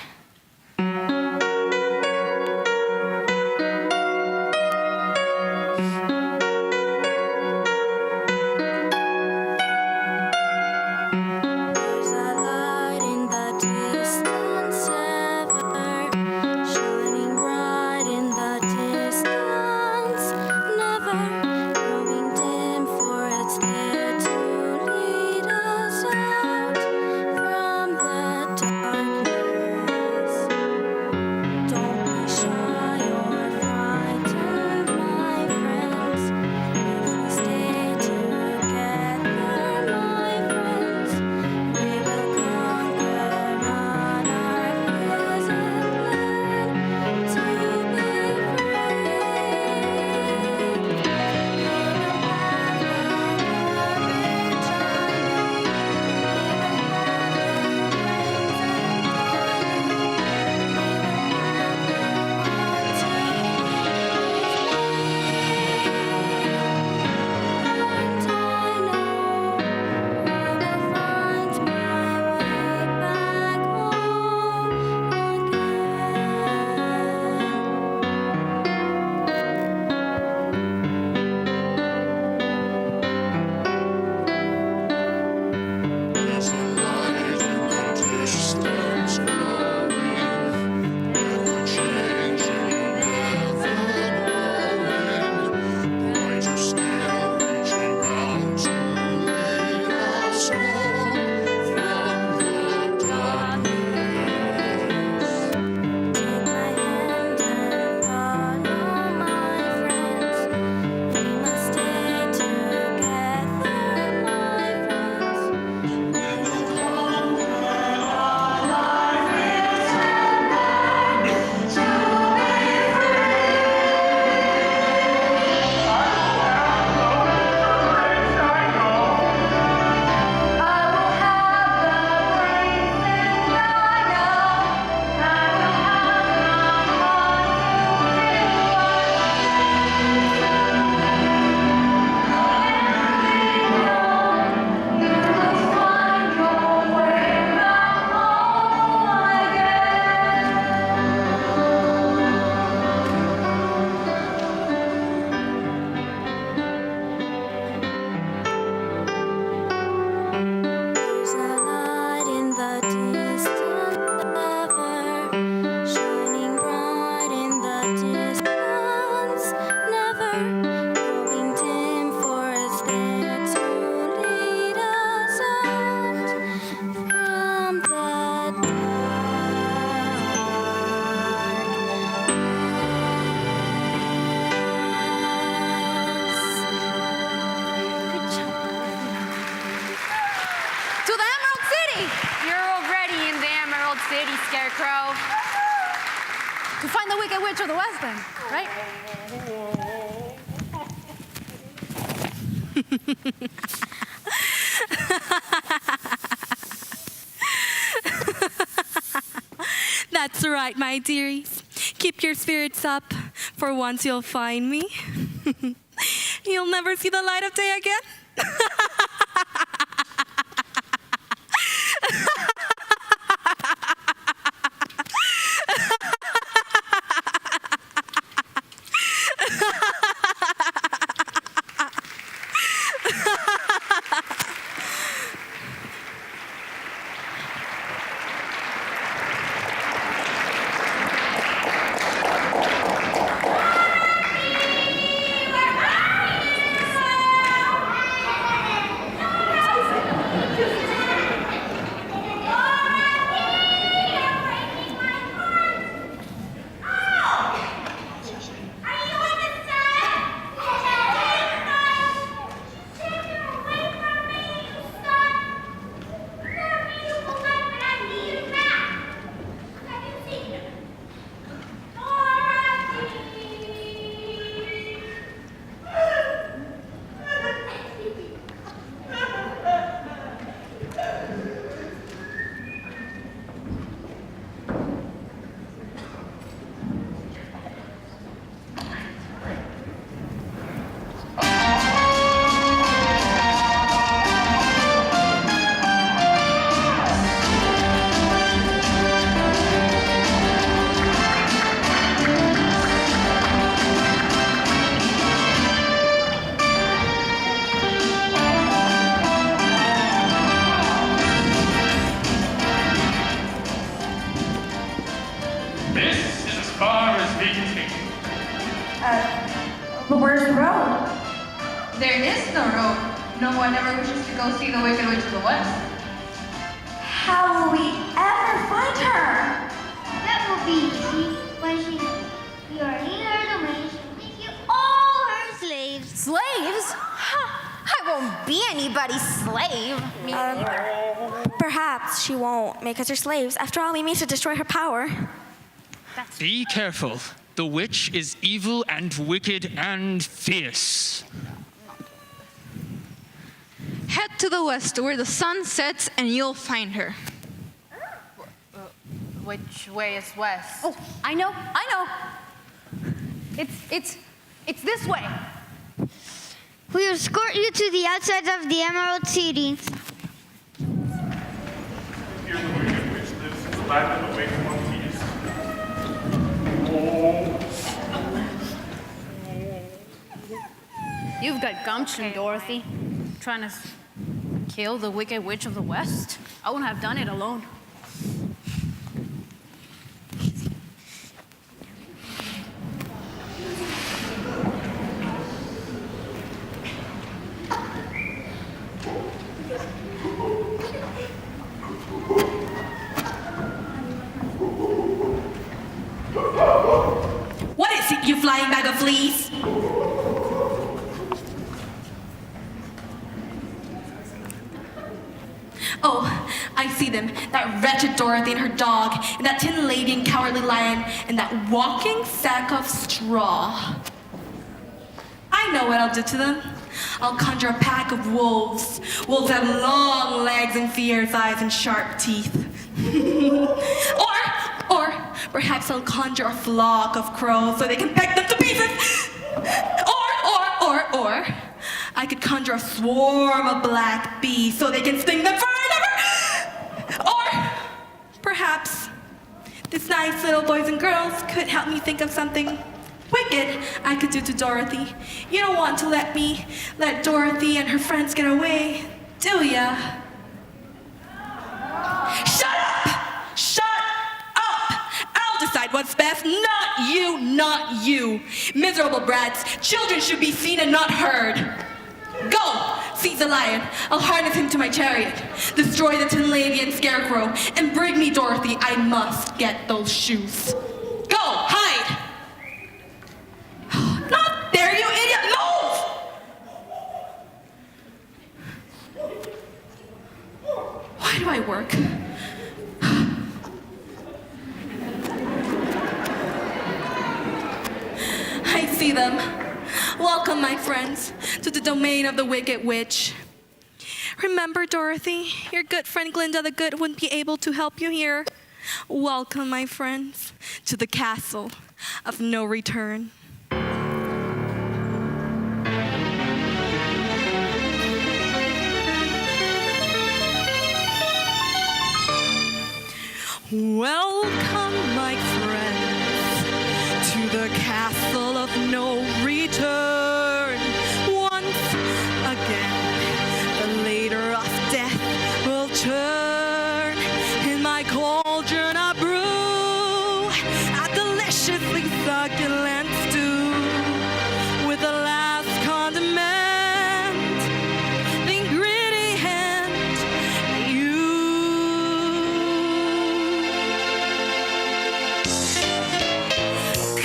City, Scarecrow. To find the Wicked Witch of the West then, right? That's right, my dearies. Keep your spirits up, for once you'll find me. You'll never see the light of day again. But where's the road? There is no road. No one ever wishes to go see the Wicked Witch of the West. How will we ever find her? That will be easy. When she knows you are in her domain, she'll make you all her slaves. Slaves? I won't be anybody's slave. Perhaps she won't make us her slaves. After all, we mean to destroy her power. Be careful. The witch is evil and wicked and fierce. Head to the west where the sun sets and you'll find her. Which way is west? Oh, I know. It's this way. We will escort you to the outside of the Emerald City. Here the Wicked Witch lives in the land of the Wicked Ortiz. You've got gumption, Dorothy. Trying to kill the Wicked Witch of the West? I wouldn't have done it alone. What is it, you flying bag of fleas? Oh, I see them. That wretched Dorothy and her dog, and that tin lady and cowardly lion, and that walking sack of straw. I know what I'll do to them. I'll conjure a pack of wolves. Wolves have long legs and fierce eyes and sharp teeth. Or perhaps I'll conjure a flock of crows so they can peck them to pieces. Or I could conjure a swarm of black bees so they can sting them forever. Or perhaps these nice little boys and girls could help me think of something wicked I could do to Dorothy. You don't want to let Dorothy and her friends get away, do ya? Shut up! Shut up! I'll decide what's best, not you. Miserable brats, children should be seen and not heard. Go! Seize the lion. I'll harness him to my chariot. Destroy the tin lady and Scarecrow, and bring me Dorothy. I must get those shoes. Go! Hide! Not there, you idiot! Move! Why do I work? see them. Welcome, my friends, to the domain of the Wicked Witch. Remember, Dorothy, your good friend Glinda the Good wouldn't be able to help you here. Welcome, my friends, to the castle of no return. Welcome, my friends, to the castle of no return. Once again, the ladder of death will turn. In my cauldron I brew a deliciously succulent stew with the last condiment. The ingredient, you.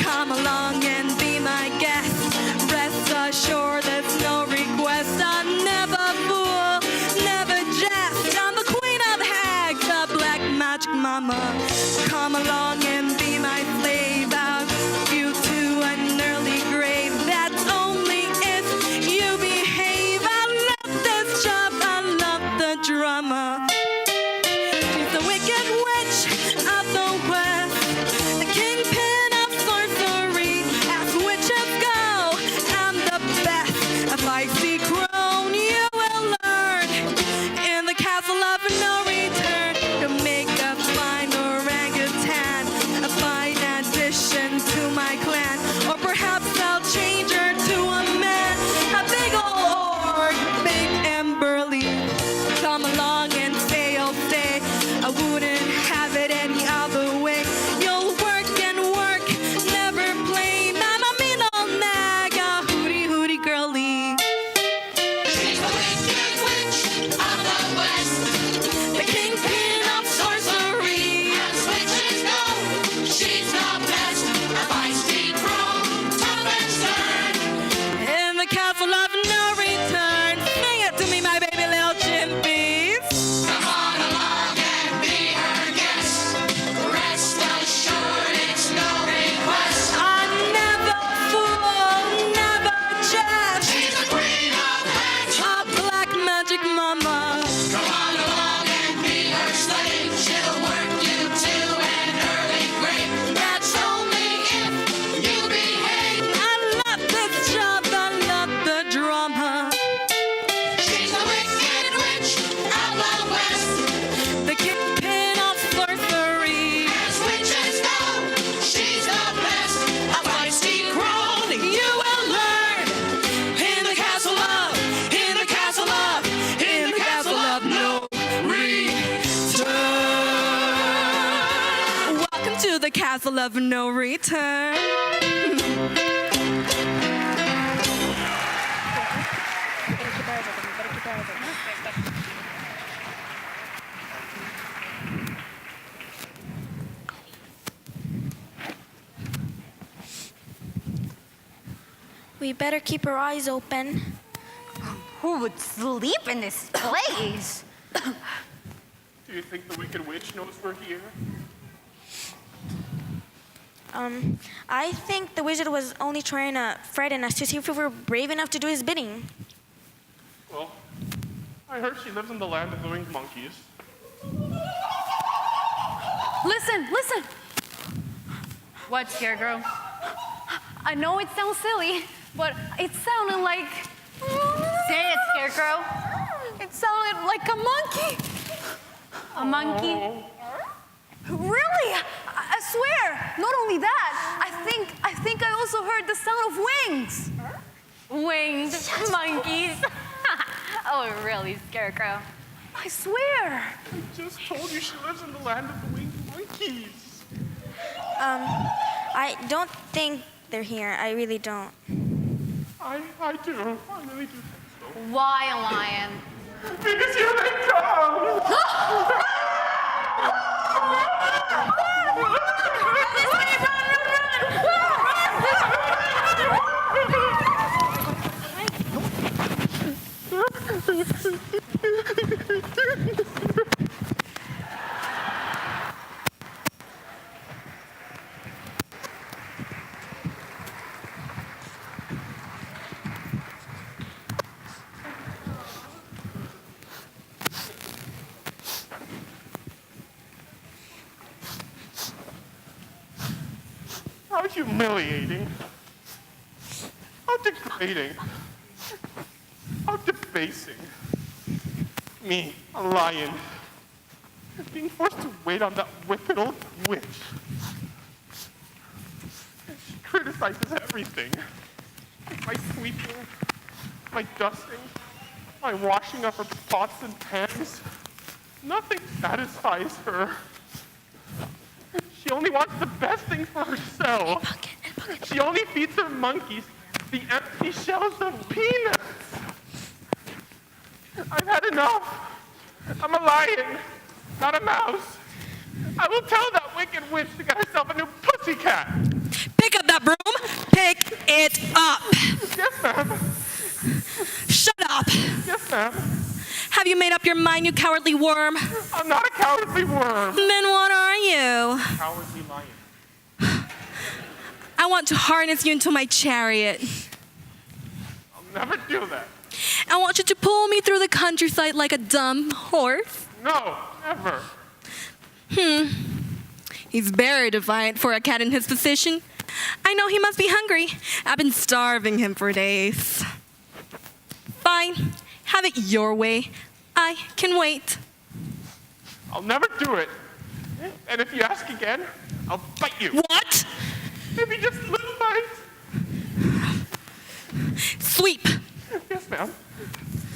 Come along and be my guest. Rest assured there's no request. I never fool, never jest. I'm the queen of hags, the black magic mama. Come along and be my slave. I'll you to an early grave. That's only if you behave. I love this job, I love the drama. She's the wicked witch of the west, the kingpin of sorcery. As witches go, I'm the best. If I see crown, you will learn. In the castle of no return, to make a fine orangutan, a fine addition to my clan. Or perhaps I'll change her to a man, a big old orc, big and burly. Come along and say, I'll stay. I wouldn't have it any other way. You'll work and work, never play. I'm a mean old nag, a hooty hooty girly. She's the wicked witch of the west, The kingpin of sorcery. as witches go. She's the best, a feisty crow, tough and stern. In the castle of no return. Sing it to me, my baby little chimpies. Come on along and be her guest. Rest assured it's no request. I never fool, never jest. She's the queen of hags. A black magic mama. Come on along and be her slave. She'll work you to an early grave. That's only if you behave. I love this job, I love the drama. She's the wicked witch of the west. The kingpin of sorcery. As witches go, she's the best. A feisty crow, You will learn in the castle of, in the castle of, in the castle of no return. Welcome to the castle of no return. We better keep our eyes open. Who would sleep in this place? Do you think the Wicked Witch knows we're here? I think the wizard was only trying to frighten us to see if we were brave enough to do his bidding. Well, I heard she lives in the land of the winged monkeys. Listen, listen. What, Scarecrow? I know it sounds silly, but it sounded like... Say it, Scarecrow. It sounded like a monkey. A monkey? Really? I swear. Not only that, I think I also heard the sound of wings. Winged monkeys. Oh, really, Scarecrow? I swear. I just told you she lives in the land of the winged monkeys. I don't think they're here. I really don't. I do. I really do think so. Why a lion? Because here they come! How humiliating. How degrading. How debasing. Me, a lion, being forced to wait on that wicked old witch. She criticizes everything. My sweeping, my dusting, my washing up her pots and pans. Nothing satisfies her. She only wants the best thing for herself. She only feeds her monkeys the empty shells of peanuts. I've had enough. I'm a lion, not a mouse. I will tell that wicked witch to get herself a new pussycat. Pick up that broom. Pick it up. Yes, ma'am. Shut up. Yes, ma'am. Have you made up your mind, you cowardly worm? I'm not a cowardly worm. Then what are you? Cowardly lion. I want to harness you into my chariot. I'll never do that. I want you to pull me through the countryside like a dumb horse. No, never. He's very defiant for a cat in his position. I know he must be hungry. I've been starving him for days. Fine, have it your way. I can wait. I'll never do it. And if you ask again, I'll bite you. What? Maybe just a little bite. Sweep. Yes, ma'am.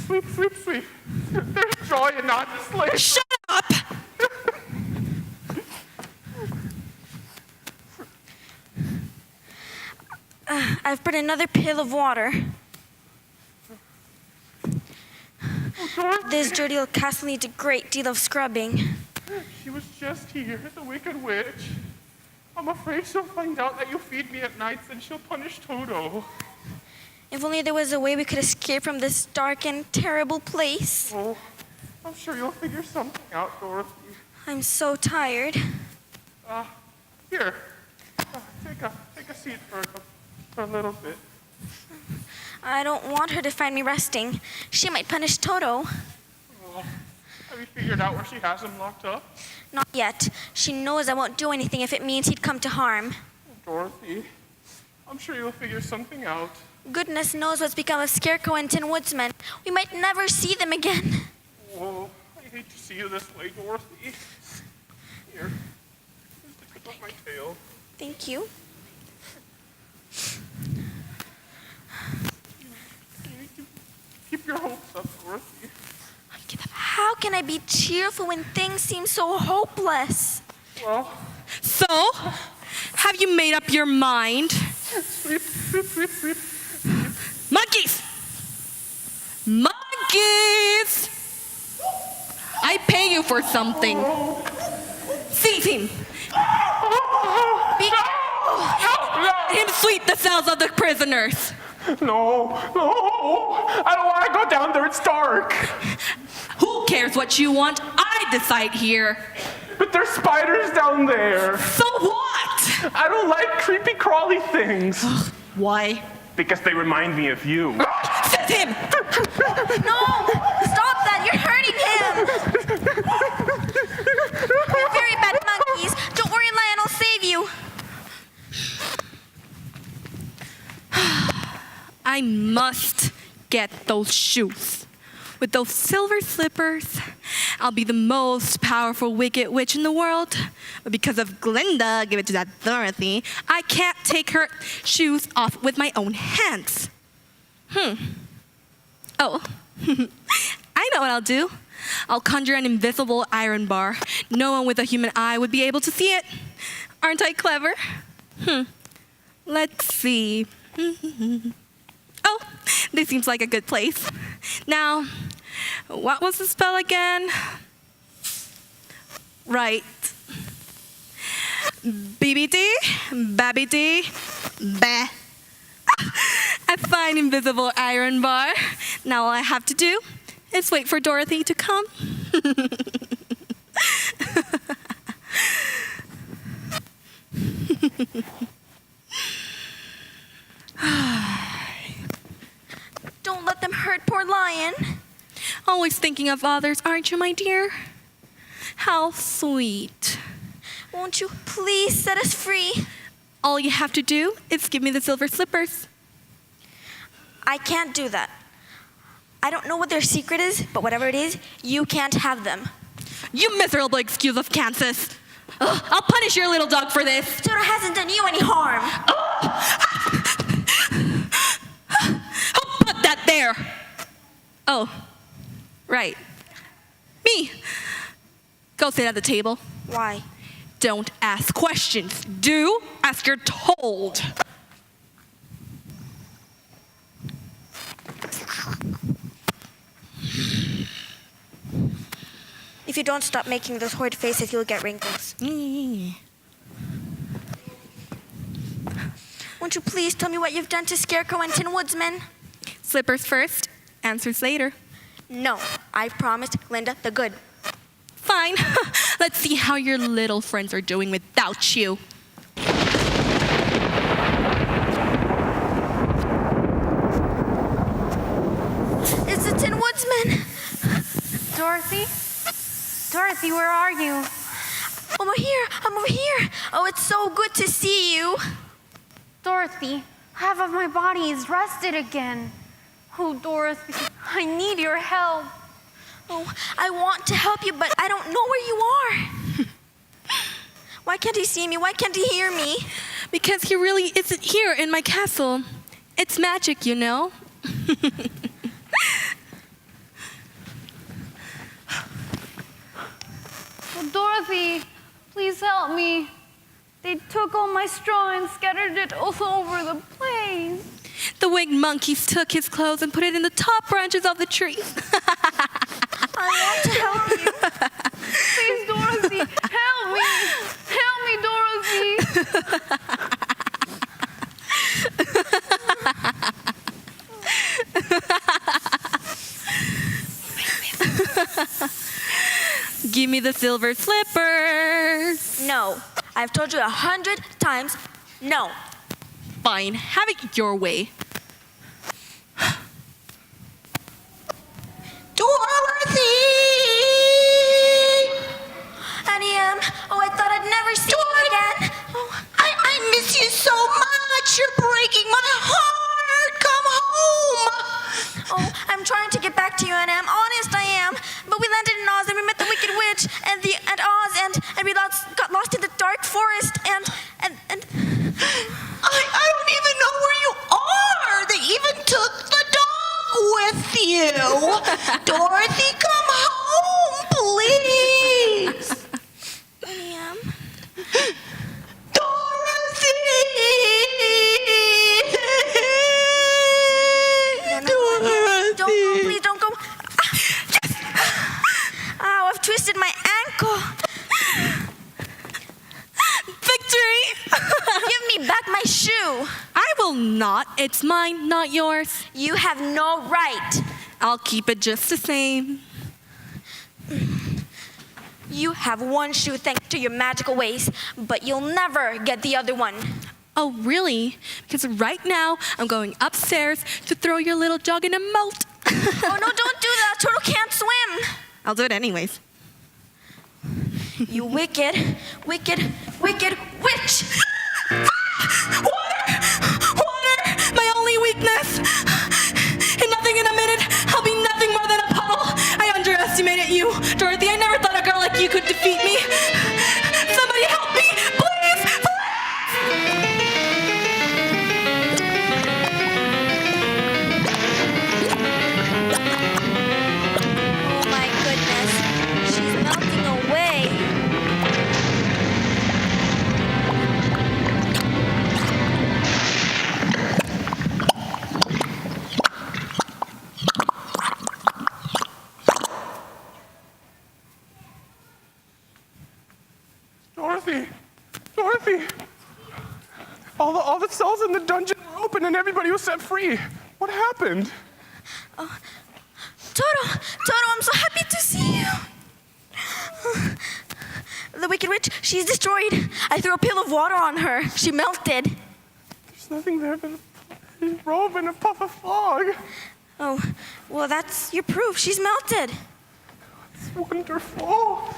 Sweep, sweep, sweep. There's joy in not the slave. Shut up! I've brought another pail of water. This dirty old castle needs a great deal of scrubbing. She was just here, the wicked witch. I'm afraid she'll find out that you feed me at nights and she'll punish Toto. If only there was a way we could escape from this dark and terrible place. Oh, I'm sure you'll figure something out, Dorothy. I'm so tired. Here, take a seat for a little bit. I don't want her to find me resting. She might punish Toto. Oh, have you figured out where she has him locked up? Not yet. She knows I won't do anything if it means he'd come to harm. Dorothy, I'm sure you'll figure something out. Goodness knows what's become of Scarecrow and Tin Woodsman. We might never see them again. Oh, I hate to see you this way, Dorothy. Here, here's the tip of my tail. Thank you. Keep your hopes up, Dorothy. How can I be cheerful when things seem so hopeless? Well, so, have you made up your mind? Sweep, sweep, sweep, sweep. Monkeys! Monkeys! I pay you for something. Seize him. Let him sweep the cells of the prisoners. No, I don't want to go down there. It's dark. Who cares what you want? I decide here. But there's spiders down there. So what? I don't like creepy crawly things. Why? Because they remind me of you. Seize him! No! Stop that! You're hurting him! You're very bad monkeys. Don't worry, Lion, I'll save you. I must get those shoes. With those silver slippers, I'll be the most powerful wicked witch in the world. But because of Glinda, give it to that Dorothy, I can't take her shoes off with my own hands. Oh, I know what I'll do. I'll conjure an invisible iron bar. No one with a human eye would be able to see it. Aren't I clever? Let's see. Oh, this seems like a good place. Now, what was the spell again? Right. BBD, Babidi, Bah. A fine invisible iron bar. Now all I have to do is wait for Dorothy to come. Don't let them hurt poor Lion. Always thinking of others, aren't you, my dear? How sweet. Won't you please set us free? All you have to do is give me the silver slippers. I can't do that. I don't know what their secret is, but whatever it is, you can't have them. You miserable excuse of Kansas. Ugh, I'll punish your little dog for this. Toto hasn't done you any harm. Who put that there? Oh, right. Me. Go sit at the table. Why? Don't ask questions. Do as you're told. If you don't stop making those horrid faces, you'll get wrinkles. Won't you please tell me what you've done to Scarecrow and Tin Woodsman? Slippers first, answers later. No, I promised Glinda the good. Fine. Let's see how your little friends are doing without you. It's the Tin Woodsman. Dorothy? Dorothy, where are you? I'm over here. Oh, it's so good to see you. Dorothy, half of my body is rusted again. Oh, Dorothy, I need your help. Oh, I want to help you, but I don't know where you are. Why can't he see me? Why can't he hear me? Because he really isn't here in my castle. It's magic, you know. Oh, Dorothy, please help me. They took all my straw and scattered it all over the place. The winged monkeys took his clothes and put it in the top branches of the trees. I want to help you. Please, Dorothy, help me. Help me, Dorothy. Give me the silver slippers. No, I've told you 100 times no. Fine, have it your way. Dorothy! Honey, oh, I thought I'd never see you again. Oh, I miss you so much. You're breaking my heart. Come home. Oh, I'm trying to get back to you, and I'm honest, I am. But we landed in Oz, and we met the Wicked Witch, and Oz, and we got lost in the dark forest, and I don't even know where you are. They even took the dog with you. Dorothy, come home, please. Dorothy! Dorothy! Don't go, please don't go. Ow, I've twisted my ankle. Victory! Give me back my shoe. I will not. It's mine, not yours. You have no right. I'll keep it just the same. You have one shoe thanks to your magical ways, but you'll never get the other one. Oh, really? Because right now, I'm going upstairs to throw your little dog in a moat. Oh, no, don't do that. Turtle can't swim. I'll do it anyways. You wicked, wicked, wicked witch. Water! Water! My only weakness! In nothing in a minute, I'll be nothing more than a puddle. I underestimated you, Dorothy. I never thought a girl like you could defeat me. Somebody help me, please! Oh my goodness, she's melting away. Dorothy! All the cells in the dungeon were open and everybody was set free. What happened? Toto, I'm so happy to see you. The Wicked Witch, she's destroyed. I threw a pail of water on her. She melted. There's nothing there but a robe and a puff of fog. Oh, well, that's your proof. She's melted. It's wonderful.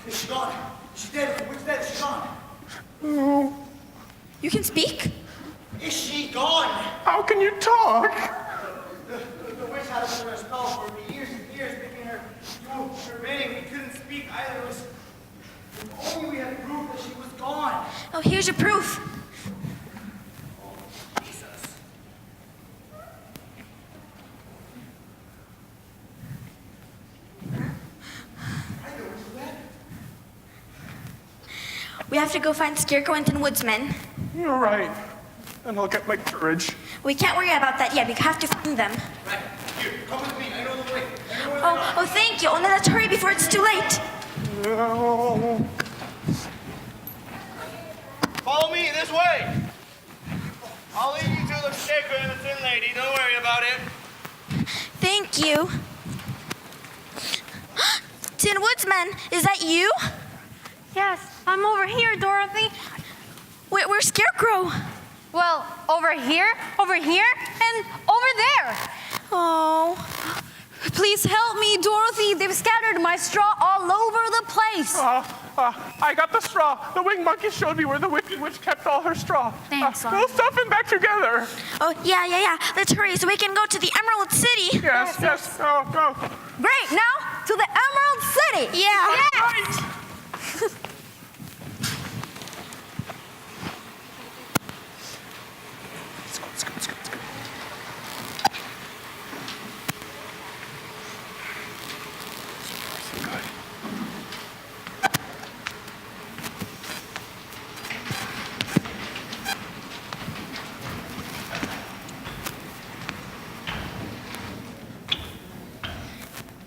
She's gone. She's dead. The witch's dead. She's gone. Oh. You can speak? Is she gone? How can you talk? The witch had us under a spell for years and years, making her do her bidding. We couldn't speak either. It was, if only we had proof that she was gone. Oh, here's your proof. We have to go find Scarecrow and Tin Woodsman. You're right. And I'll get my courage. We can't worry about that yet. We have to find them. Right. Here, come with me. I know the way. Oh, thank you. Only let's hurry before it's too late. No. Follow me this way. I'll lead you to the Scarecrow and the Thin Lady. Don't worry about it. Thank you. Tin Woodsman, is that you? Yes, I'm over here, Dorothy. Where's Scarecrow? Well, over here, and over there. Oh. Please help me, Dorothy. They've scattered my straw all over the place. I got the straw. The winged monkey showed me where the wicked witch kept all her straw. Thanks, we'll stuff it back together. Oh, yeah. Let's hurry so we can go to the Emerald City. Yes. Go. Great, now to the Emerald City. Yeah. Right. Let's go.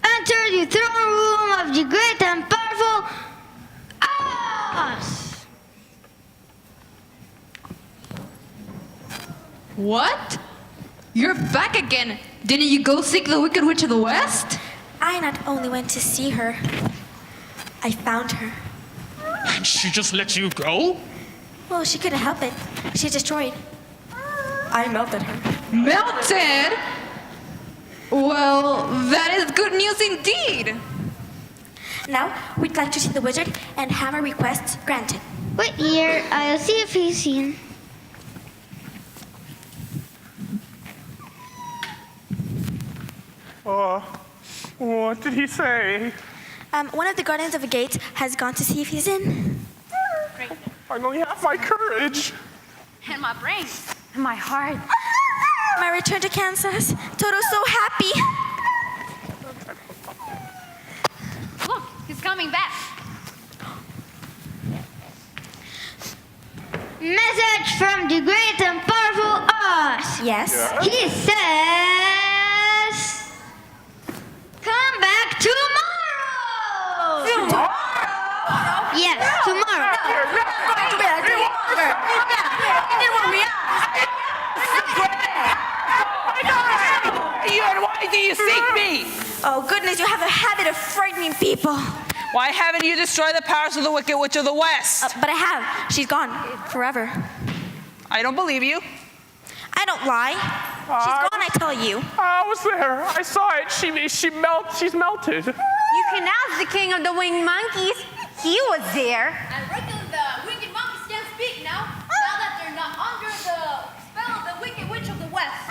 Enter the throne room of the great and powerful Oz. What? You're back again. Didn't you go seek the Wicked Witch of the West? I not only went to see her, I found her. And she just let you go? Well, she couldn't help it. She's destroyed. I melted her. Melted? Well, that is good news indeed. Now, we'd like to see the wizard and have our requests granted. Wait here, I'll see if he's seen. What did he say? One of the guardians of the gates has gone to see if he's in. I only have my courage. And my brain. And my heart. My return to Kansas. Toto's so happy. Look, he's coming back. Message from the great and powerful Oz. Yes? He says, come back tomorrow. Yes, tomorrow. Why do you seek me? Oh, goodness, you have a habit of frightening people. Why haven't you destroyed the powers of the Wicked Witch of the West? But I have. She's gone forever. I don't believe you. I don't lie. She's gone, I tell you. I was there. I saw it. She's melted. You can ask the king of the winged monkeys. He was there. I reckon the wicked monkeys can speak now that they're not under the spell of the Wicked Witch of the West.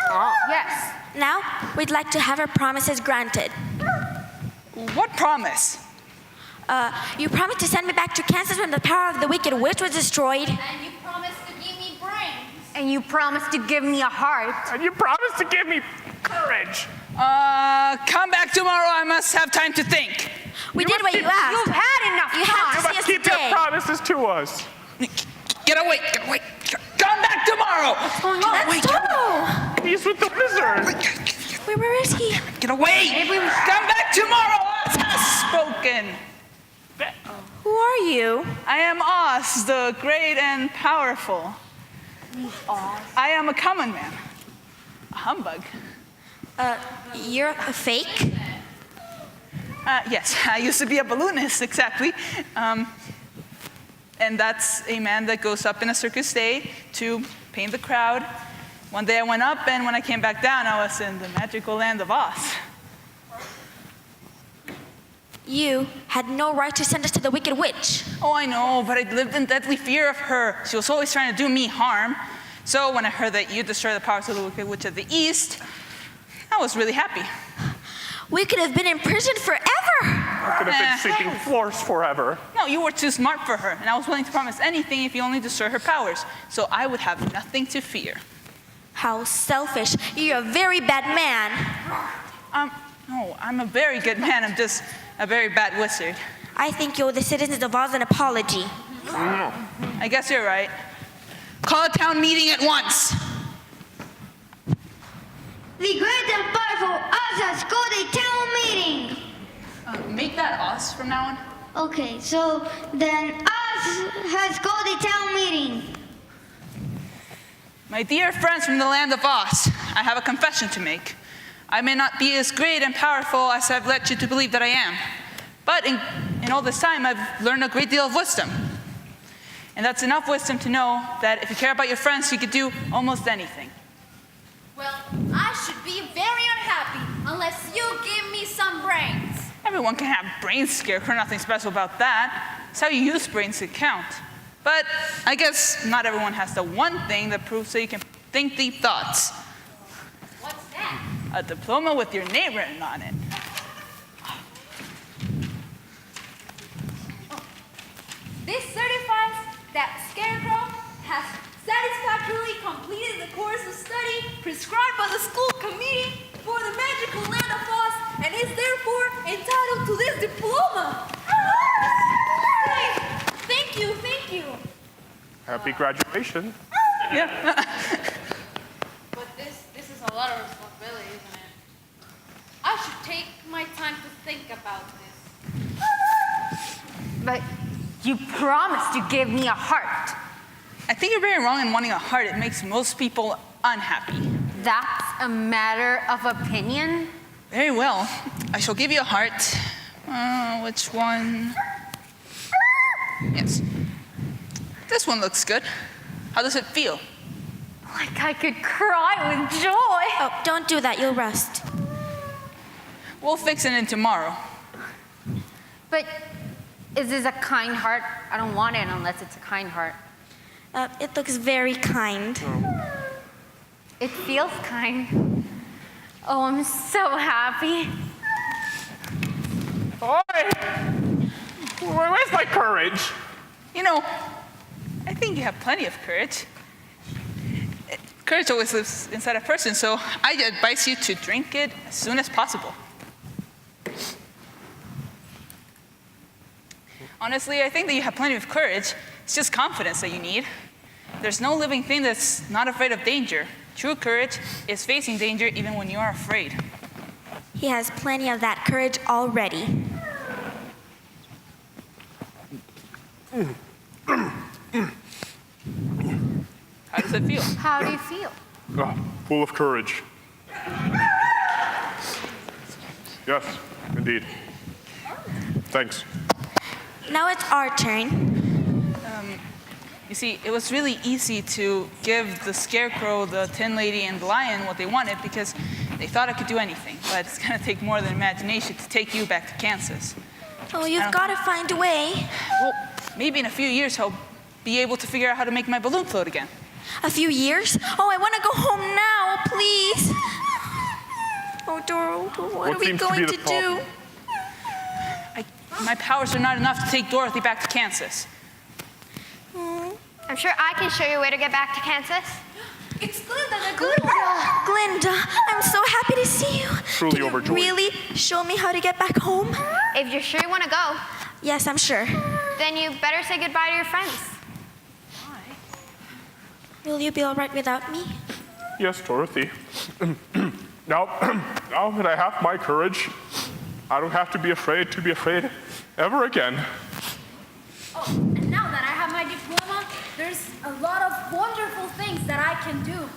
Yes. Now, we'd like to have our promises granted. What promise? You promised to send me back to Kansas when the power of the Wicked Witch was destroyed. And you promised to give me brains. And you promised to give me a heart. And you promised to give me courage. Come back tomorrow. I must have time to think. We did what you asked. You've had enough You time. have You to see must us keep today. your promises to us. Get away. Come back tomorrow. That's Toto. He's with the wizard. Where is he? Get away. Come back tomorrow. Oz has spoken. Who are you? I am Oz, the great and powerful. I am a common man. A humbug. You're a fake? Yes, I used to be a balloonist, exactly. And that's a man that goes up in a circus day to paint the crowd. One day I went up, and when I came back down, I was in the magical land of Oz. You had no right to send us to the Wicked Witch. Oh, I know, but I lived in deadly fear of her. She was always trying to do me harm. So when I heard that you destroyed the powers of the Wicked Witch of the East, I was really happy. We could have been in prison forever. I could have been sweeping floors forever. No, you were too smart for her, and I was willing to promise anything if you only destroy her powers, so I would have nothing to fear. How selfish. You're a very bad man. No, I'm a very good man. I'm just a very bad wizard. I think you owe the citizens of Oz an apology. I guess you're right. Call a town meeting at once. The great and powerful Oz has called a town meeting. Make that us from now on. Okay, so then Oz has called a town meeting. My dear friends from the land of Oz, I have a confession to make. I may not be as great and powerful as I've led you to believe that I am, but in all this time, I've learned a great deal of wisdom. And that's enough wisdom to know that if you care about your friends, you could do almost anything. Well, I should be very unhappy unless you give me some brains. Everyone can have brains, Scarecrow, nothing special about that. It's how you use brains to count. But I guess not everyone has the one thing that proves that you can think deep thoughts. What's that? A diploma with your name written on it. This certifies that Scarecrow has satisfactorily completed the course of study prescribed by the school committee for the magical land of Oz and is therefore entitled to this diploma. Thank you, thank you. Happy graduation. Yeah. But this is a lot of responsibility, isn't it? I should take my time to think about this. But you promised to give me a heart. I think you're very wrong in wanting a heart. It makes most people unhappy. That's a matter of opinion? Very well. I shall give you a heart. Which one? Yes. This one looks good. How does it feel? Like I could cry with joy. Oh, don't do that. You'll rust. We'll fix it in tomorrow. But is this a kind heart? I don't want it unless it's a kind heart. It looks very kind. It feels kind. Oh, I'm so happy. Oi! Where's my courage? You know, I think you have plenty of courage. Courage always lives inside a person, so I advise you to drink it as soon as possible. Honestly, I think that you have plenty of courage. It's just confidence that you need. There's no living thing that's not afraid of danger. True courage is facing danger even when you are afraid. He has plenty of that courage already. How does it feel? How do you feel? Full of courage. Yes, indeed. Thanks. Now it's our turn. You see, it was really easy to give the Scarecrow, the Tin Lady, and the Lion what they wanted because they thought I could do anything. But it's going to take more than imagination to take you back to Kansas. Oh, you've got to find a way. Well, maybe in a few years I'll be able to figure out how to make my balloon float again. A few years? Oh, I want to go home now, please. Oh, Doro, what are we going to do? My powers are not enough to take Dorothy back to Kansas. I'm sure I can show you a way to get back to Kansas. It's Glinda, the good one. Glinda, I'm so happy to see you. Truly Can you overjoyed. really show me how to get back home? If you're sure you want to go, Yes, I'm sure. then you better say goodbye to your friends. Will you be all right without me? Yes, Dorothy. Now that I have my courage, I don't have to be afraid ever again. Oh, and now that I have my diploma, there's a lot of wonderful things that I can do.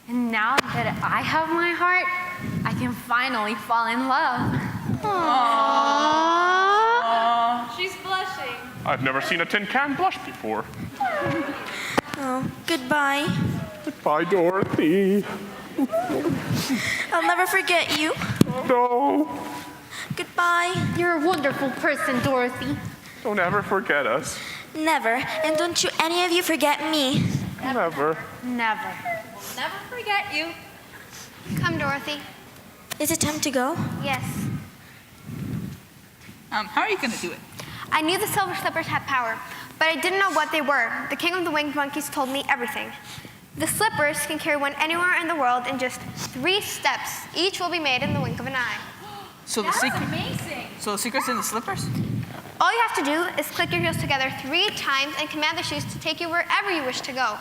And now that I have my heart, I can finally fall in love. Aww. She's blushing. I've never seen a tin can blush before. Oh, goodbye. Goodbye, Dorothy. I'll never forget you. No. Goodbye. You're a wonderful person, Dorothy. Don't ever forget us. Never. And don't you any of you forget me. Never. Never. Never forget you. Come, Dorothy. Is it time to go? Yes. How are you gonna do it? I knew the silver slippers had power, but I didn't know what they were. The king of the winged monkeys told me everything. The slippers can carry one anywhere in the world in just 3 steps. Each will be made in the wink of an eye. So the secret. Amazing. So the secret's in the slippers? All you have to do is click your heels together 3 times and command the shoes to take you wherever you wish to go.